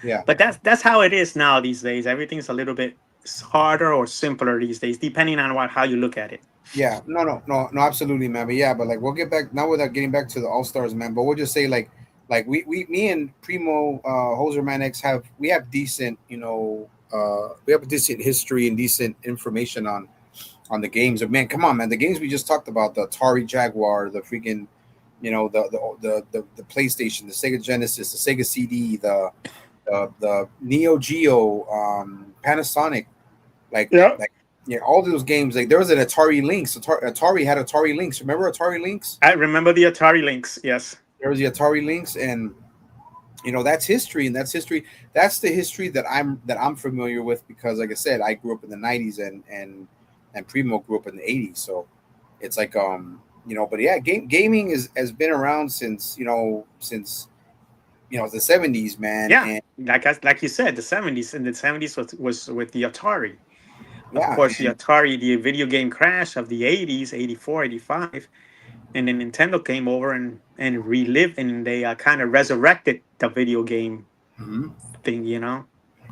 yeah. But that's how it is now these days. Everything's a little bit harder or simpler these days, depending on how you look at it. Yeah, no, no, no, no, absolutely, man. But yeah, but like we'll get back now without getting back to the All Stars, man. But we'll just say like me and Primo HosermanX we have decent, we have a decent history and decent information on the games. But man, come on, man, the games we just talked about, the Atari Jaguar, the freaking, the PlayStation, the Sega Genesis, the Sega CD, the Neo Geo, Panasonic, like Yeah. like yeah, all those games. Like there was an Atari Lynx. Atari had Atari Lynx. Remember Atari Lynx? I remember the Atari Lynx. Yes. There was the Atari Lynx, and that's history, and that's history. That's the history that I'm familiar with, because, like I said, I grew up in the '90s, and Primo grew up in the '80s. So it's like but yeah, gaming has been around since the '70s, man, Yeah. and Like you said, the 70s. And the 70s was with the Atari. Of yeah, course, the and Atari, the video game crash of the 80s, 84, 85. And then Nintendo came over and relived, and they kind of resurrected the video game mhm. thing.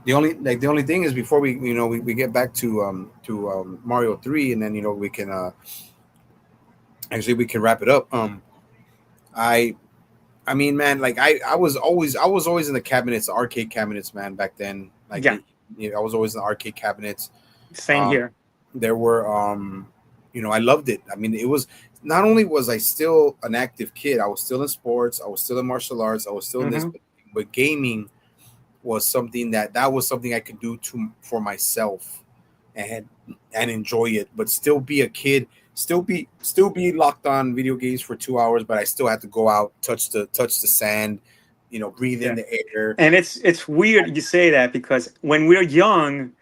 The only thing is, before we get back to Mario 3, and then we can actually we can wrap it up. I I mean, man, like I was always in the cabinets, the arcade cabinets, man, back then. Like Yeah, I was always in the arcade cabinets. same Um, here. there were I loved it. I mean, it was not only was I still an active kid, I was still in sports, I was still in martial arts, I was still in this, Hmm. but gaming was something that was something I could do to for myself, and enjoy it, but still be a kid, still be locked on video games for 2 hours, but I still had to go out, touch the sand, breathe in Yeah, the air. and it's weird you say that, because when we're young,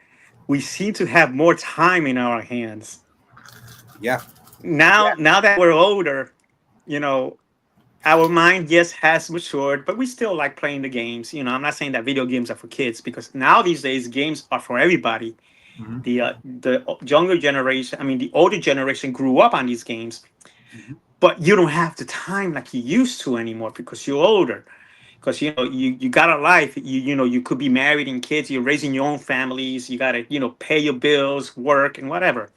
we seem to have more time in our hands. Yeah, Now, yeah, now that we're older, you know, our mind, yes, has matured, but we still like playing the games. I'm not saying that video games are for kids, because now these days games are for everybody. hmm The younger generation, I mean, the older generation grew up on these games, hmm but you don't have the time like you used to anymore, because you're older. because you got a life. You could be married and kids. You're raising your own families. You got to pay your bills, work, and whatever.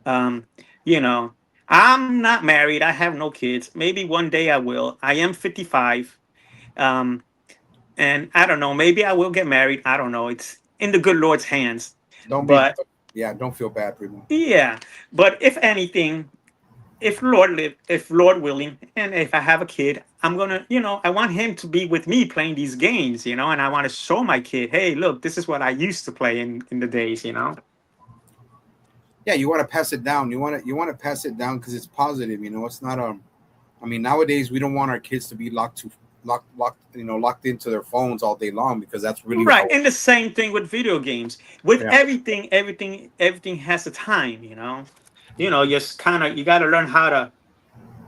Um, you know, I'm not married. I have no kids. Maybe one day I will. I am 55. Um, and I don't know. Maybe I will get married. I don't know. It's in the good Lord's hands. Don't be, But yeah, don't feel bad, Primo. yeah. But if anything, if Lord willing, and if I have a kid, I'm gonna, I want him to be with me playing these games, and I want to show my kid, hey, look, this is what I used to play in the days. Yeah, you want to pass it down. You want to pass it down because it's positive. It's not I mean, nowadays we don't want our kids to be locked into their phones all day long because that's really Right. how. And the same thing with video games. With Yeah, everything has a time. Just kind of you got to learn how to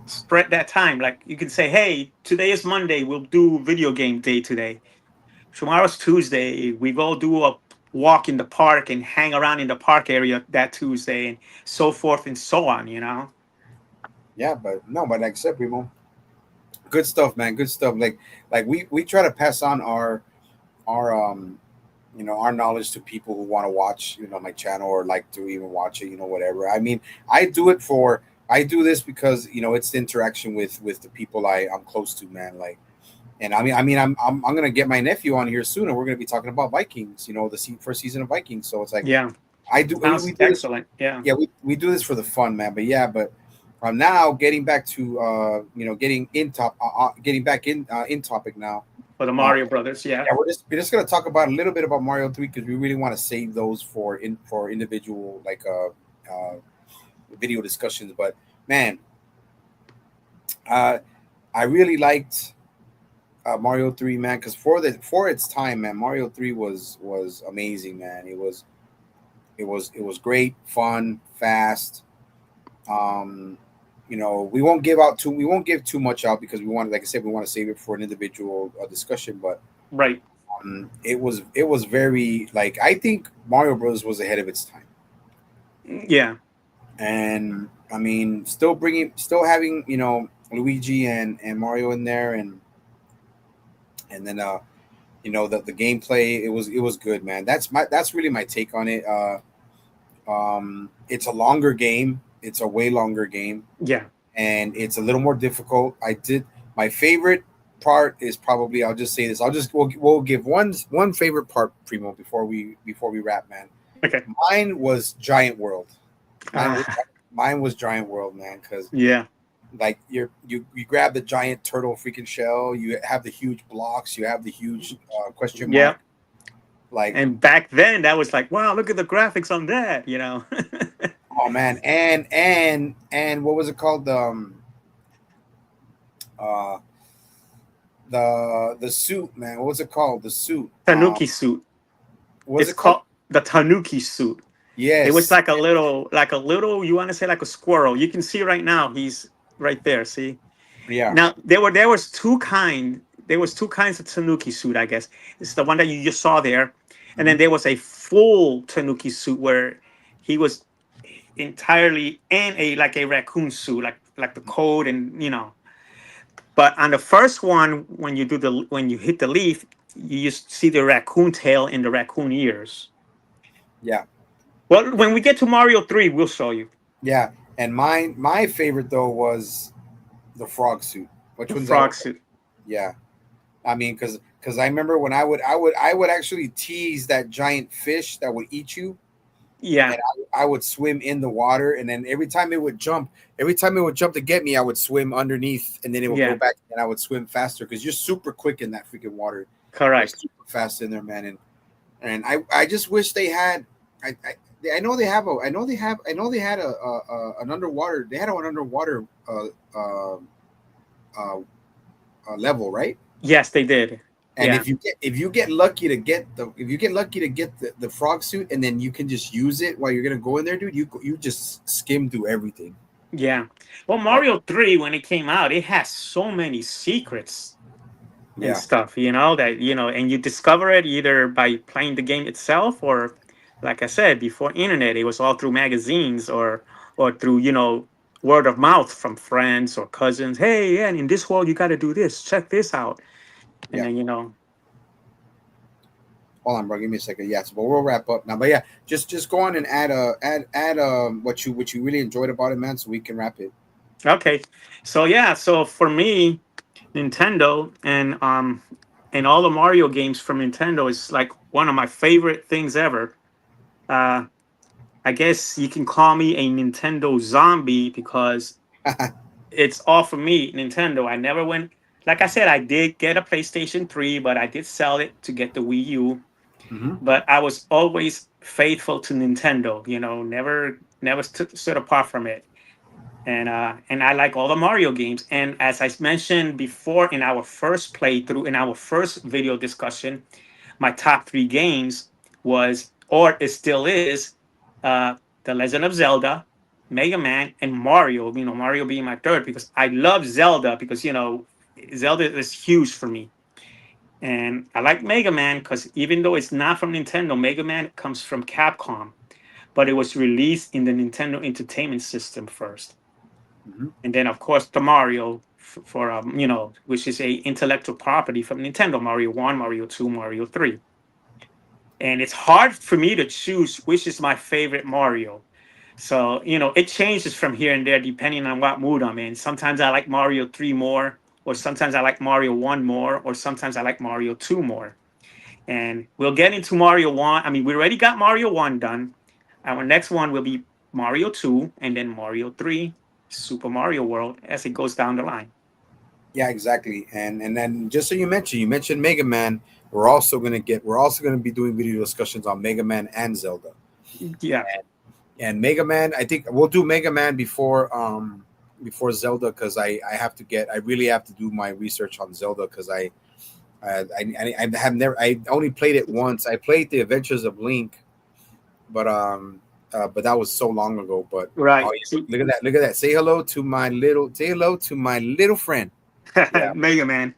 spread that time. Like you can say, hey, today is Monday. We'll do video game day today. Tomorrow's Tuesday. We go do a walk in the park and hang around in the park area that Tuesday, and so forth and so on. yeah, but no, but like I said, Primo, good stuff, man. Good stuff. Like we try to pass on our knowledge to people who want to watch my channel or like to even watch it, whatever. I mean, I do this because it's the interaction with the people I'm close to, man. Like, and I mean I'm gonna get my nephew on here soon and we're gonna be talking about Vikings, the first season of Vikings. So it's like Yeah. I do we Sounds do this. excellent. Yeah. Yeah, we do this for the fun, man. But yeah, but now getting back to getting back in topic now. For the uh, Mario Brothers. Yeah. yeah, we're just gonna talk about a little bit about Mario 3 because we really want to save those for individual like video discussions. But man, uh, I really liked Mario 3, man, because for its time, man, Mario 3 was amazing, man. It was great, fun, fast. Um, we won't give too much out because we want, like I said, we want to save it for an individual discussion. But Right. it was very, like, I think Mario Bros was ahead of its time, Yeah. and I mean, still having Luigi and Mario in there, and then the gameplay, it was good, man. That's really my take on it. It's a longer game. It's a way longer game, Yeah. and it's a little more difficult. My favorite part is probably, I'll just say this. We'll give one favorite part, Primo, before we wrap, man. Okay. Mine was Giant World. Mine was Ah, mine was Giant World, man, because yeah. like you grab the giant turtle freaking shell, you have the huge blocks, you have the huge question Yeah. mark, like, And back then, that was like, wow, look at the graphics on that. oh man, and what was it called, uh the suit, man, what was it called, the suit, Tanuki suit. what was It's it called? called the Tanuki suit. It was Yes. like a little, you want to say like a squirrel. You can see right now, he's right there. See? Yeah. Now there was two kinds of Tanuki suit, I guess. It's the one that you just saw there, and then Hmm. there was a full Tanuki suit where he was entirely in a raccoon suit, like the coat and. But on the first one, when you hit the leaf, you just see the raccoon tail and the raccoon ears. Yeah. Well, Yeah. when we get to Mario 3, we'll show you Yeah. And my favorite though was the frog suit. Which the one's that? frog suit. Yeah. I mean, because I remember when I would actually tease that giant fish that would eat you, Yeah, and I would swim in the water, and then every time it would jump to get me, I would swim underneath, and then it would go yeah, back, and I would swim faster because you're super quick in that freaking water. You're correct. super fast in there, man, and I just wish they had. I know they have a I know they had an underwater, they had an underwater uh, uh, level, right? Yes, they did. And Yeah, if you get lucky to get the frog suit, and then you can just use it while you're gonna go in there, dude. You just skim through everything. yeah. Well, Like, Mario 3, when it came out, it has so many secrets and yeah, stuff, and you discover it either by playing the game itself or, like I said, before internet, it was all through magazines or through, word of mouth from friends or cousins. Hey, yeah, in this world, you got to do this. Check this out. and Yeah. then, you know, Hold on, bro. Give me a second. Yes, but we'll wrap up now. But yeah, just go on and add what you really enjoyed about it, man, so we can wrap it. okay. So yeah, so for me, Nintendo and all the Mario games from Nintendo is like one of my favorite things ever. Uh, I guess you can call me a Nintendo zombie because it's all for me, Nintendo. I never went, like I said, I did get a PlayStation 3, but I did sell it to get the Wii U. Mm-hmm. But I was always faithful to Nintendo, you know, never stood apart from it. And I like all the Mario games. And as I mentioned before in our first playthrough, in our first video discussion, my top three games was, or it still is, uh, The Legend of Zelda, Mega Man, and Mario. You know, Mario being my third because I love Zelda because you know Zelda is huge for me. And I like Mega Man because even though it's not from Nintendo, Mega Man comes from Capcom, but it was released in the Nintendo Entertainment System first, Mm-hmm. and then of course the Mario for you know, which is a intellectual property from Nintendo. Mario One, Mario Two, Mario Three, and it's hard for me to choose which is my favorite Mario. So, you know, it changes from here and there depending on what mood I'm in. Sometimes I like Mario 3 more, or sometimes I like Mario 1 more, or sometimes I like Mario 2 more. And we'll get into Mario 1. I mean, we already got Mario 1 done. Our next one will be Mario 2 and then Mario 3, Super Mario World as it goes down the line. Yeah, exactly. And then just so you mentioned Mega Man. We're also gonna be doing video discussions on Mega Man and Zelda. Yeah. And Mega Man, I think we'll do Mega Man before Zelda because I really have to do my research on Zelda because I have never I only played it once. I played the Adventures of Link, but that was so long ago. But oh Right. yeah, look at that. Say hello to my little friend. Yeah, Mega Man.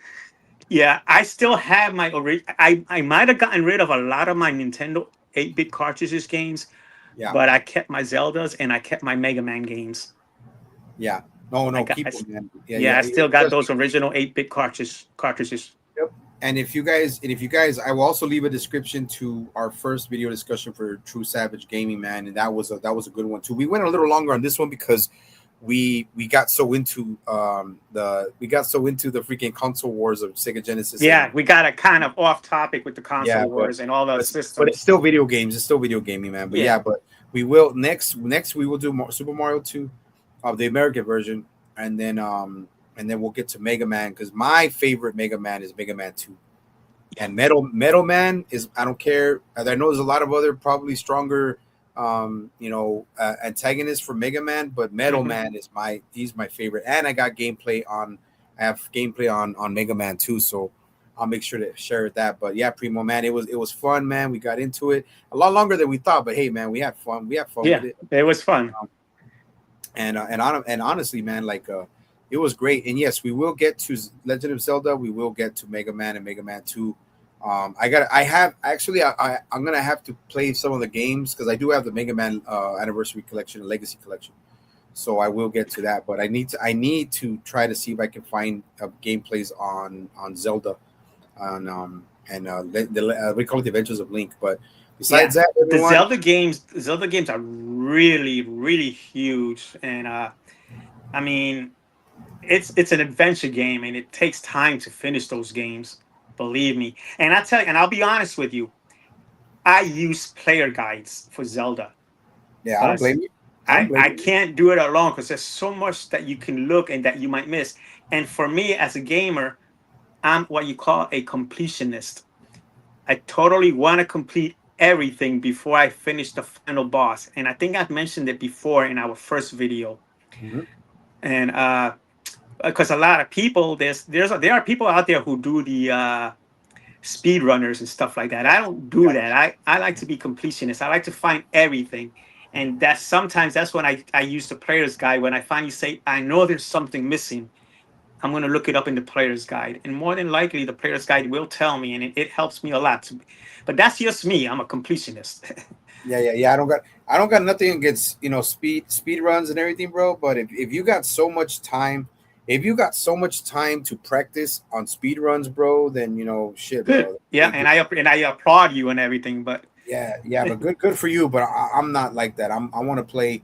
Yeah, I still have my original. I might have gotten rid of a lot of my Nintendo 8-bit cartridges games, yeah, but I kept my Zeldas and I kept my Mega Man games. yeah. No, I no, got, I, keep s- them, man. Yeah, yeah, yeah. I still got Trust me. those original 8-bit cartridges. Yep. And if you guys, I will also leave a description to our first video discussion for True Savage Gaming, man, and that was a good one too. We went a little longer on this one because we got so into the freaking console wars of Sega Genesis Yeah, and we got a kind of off topic with the console yeah, wars and all those but it's systems. still video games. It's still video gaming, man. But Yeah, yeah, but we will next we will do Super Mario 2, the American version, and then we'll get to Mega Man because my favorite Mega Man is Mega Man 2. yeah, And Metal Man is, I don't care. I know there's a lot of other probably stronger antagonists for Mega Man, but Metal hmm, Man he's my favorite. And I have gameplay on Mega Man too, so I'll make sure to share that. But yeah, Primo, man, it was fun, man. We got into it a lot longer than we thought, but hey, man, we had fun with yeah. it. It was fun. Um, and honestly, man, it was great. And yes, we will get to Legend of Zelda. We will get to Mega Man and Mega Man 2. I have actually I'm gonna have to play some of the games because I do have the Mega Man Anniversary Collection and Legacy Collection, so I will get to that. But I need to try to see if I can find gameplays on Zelda on and we call it the Adventures of Link. But Yeah, besides that, the everyone, Zelda games are really, really huge, and I mean, it's an adventure game, and it takes time to finish those games. Believe me, and I tell you, and I'll be honest with you, I use player guides for Zelda yeah, I don't because blame you. I don't blame I you. can't do it alone because there's so much that you can look and that you might miss. And for me as a gamer, I'm what you call a completionist. I totally want to complete everything before I finish the final boss. And I think I've mentioned it before in our first video. Mhm. And because a lot of people, there are people out there who do the speed runners and stuff like that. I don't do Yeah. that. I like to be completionist. I like to find everything. And that's when I use the player's guide. When I finally say, I know there's something missing, I'm going to look it up in the player's guide. And more than likely, the player's guide will tell me, and it helps me a lot. But that's just me. I'm a completionist. Yeah, yeah, yeah. I don't got nothing against speed runs and everything, bro. But if you got so much time if you got so much time to practice on speed runs, bro, then shit, bro. Yeah, Hey, and I applaud you and everything, but yeah, yeah, but good for you. But I'm not like that. I want to play,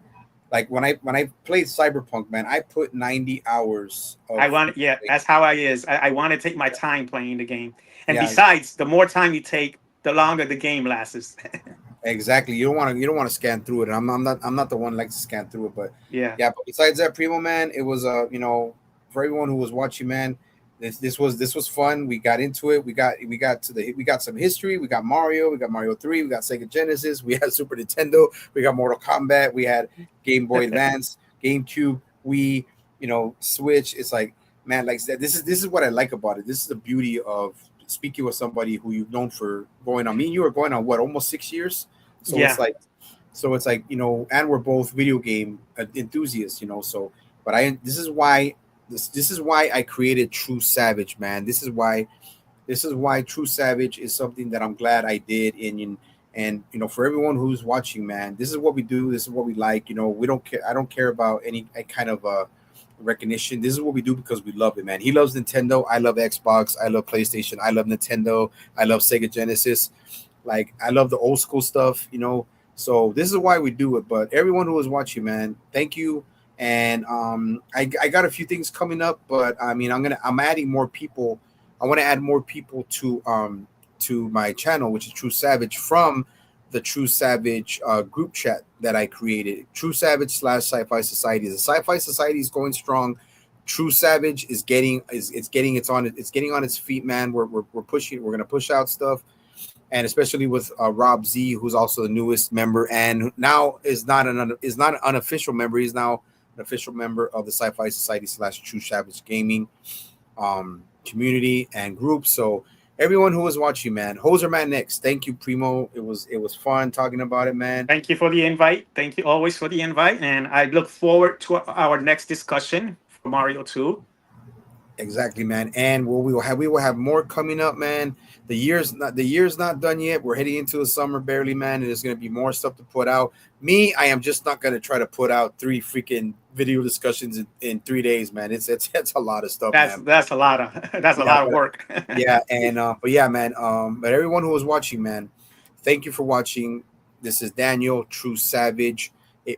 like when I played Cyberpunk, man. I put 90 hours I of want, yeah, like, that's how I is. I want to take my time playing the game. And yeah, besides, the more time you take, the longer the game lasts. exactly. You don't want to scan through it. I'm not the one that likes to scan through it, but Yeah. yeah. But besides that, Primo, man, it was for everyone who was watching, man. This was fun. We got into it. We got some history. We got Mario. We got Mario 3. We got Sega Genesis. We had Super Nintendo. We got Mortal Kombat. We had Game Boy Advance, GameCube, Wii. Switch. It's like, man, like this is what I like about it. This is the beauty of speaking with somebody who you've known for going on. Me and you are going on what, almost 6 years. So it's Yeah. like, and we're both video game enthusiasts. So, but this is why I created True Savage, man. This is why True Savage is something that I'm glad I did. And for everyone who's watching, man, this is what we do. This is what we like. We don't care. I don't care about any kind of recognition. This is what we do because we love it, man. He loves Nintendo. I love Xbox. I love PlayStation. I love Nintendo. I love Sega Genesis. Like, I love the old school stuff. So this is why we do it. But everyone who is watching, man, thank you. And I got a few things coming up, but I mean, I'm adding more people. I want to add more people to my channel, which is True Savage, from the True Savage group chat that I created. True Savage / Sci-Fi Society. The Sci-Fi Society is going strong. True Savage is getting is it's getting it's getting on its feet, man. We're pushing. We're gonna push out stuff, and especially with Rob Z, who's also the newest member, and now is not an unofficial member. He's now an official member of the Sci-Fi Society / True Savage Gaming community and group. So everyone who was watching, man, HosermanX, thank you, Primo. It was fun talking about it, man. Thank you for the invite. Thank you always for the invite. And I look forward to our next discussion for Mario 2. Exactly, man. And we will have more coming up, man. The year's not done yet. We're heading into the summer barely, man, and there's gonna be more stuff to put out. Me, I am just not gonna try to put out three freaking video discussions in 3 days, man. It's a lot of stuff, man. That's a lot of that's a Yeah, lot of but work. yeah, and but yeah, man. But everyone who was watching, man, thank you for watching. This is Daniel, True Savage,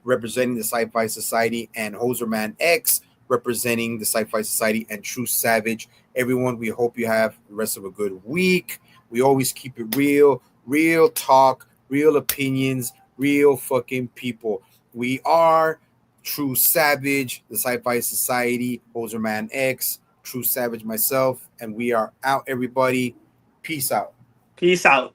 representing the Sci-Fi Society, and Hoserman X, representing the Sci-Fi Society and True Savage. Everyone, we hope you have the rest of a good week. We always keep it real, real talk, real opinions, real fucking people. We are True Savage, the Sci-Fi Society, Hoserman X, True Savage, myself, and we are out, everybody. Peace out. Peace out.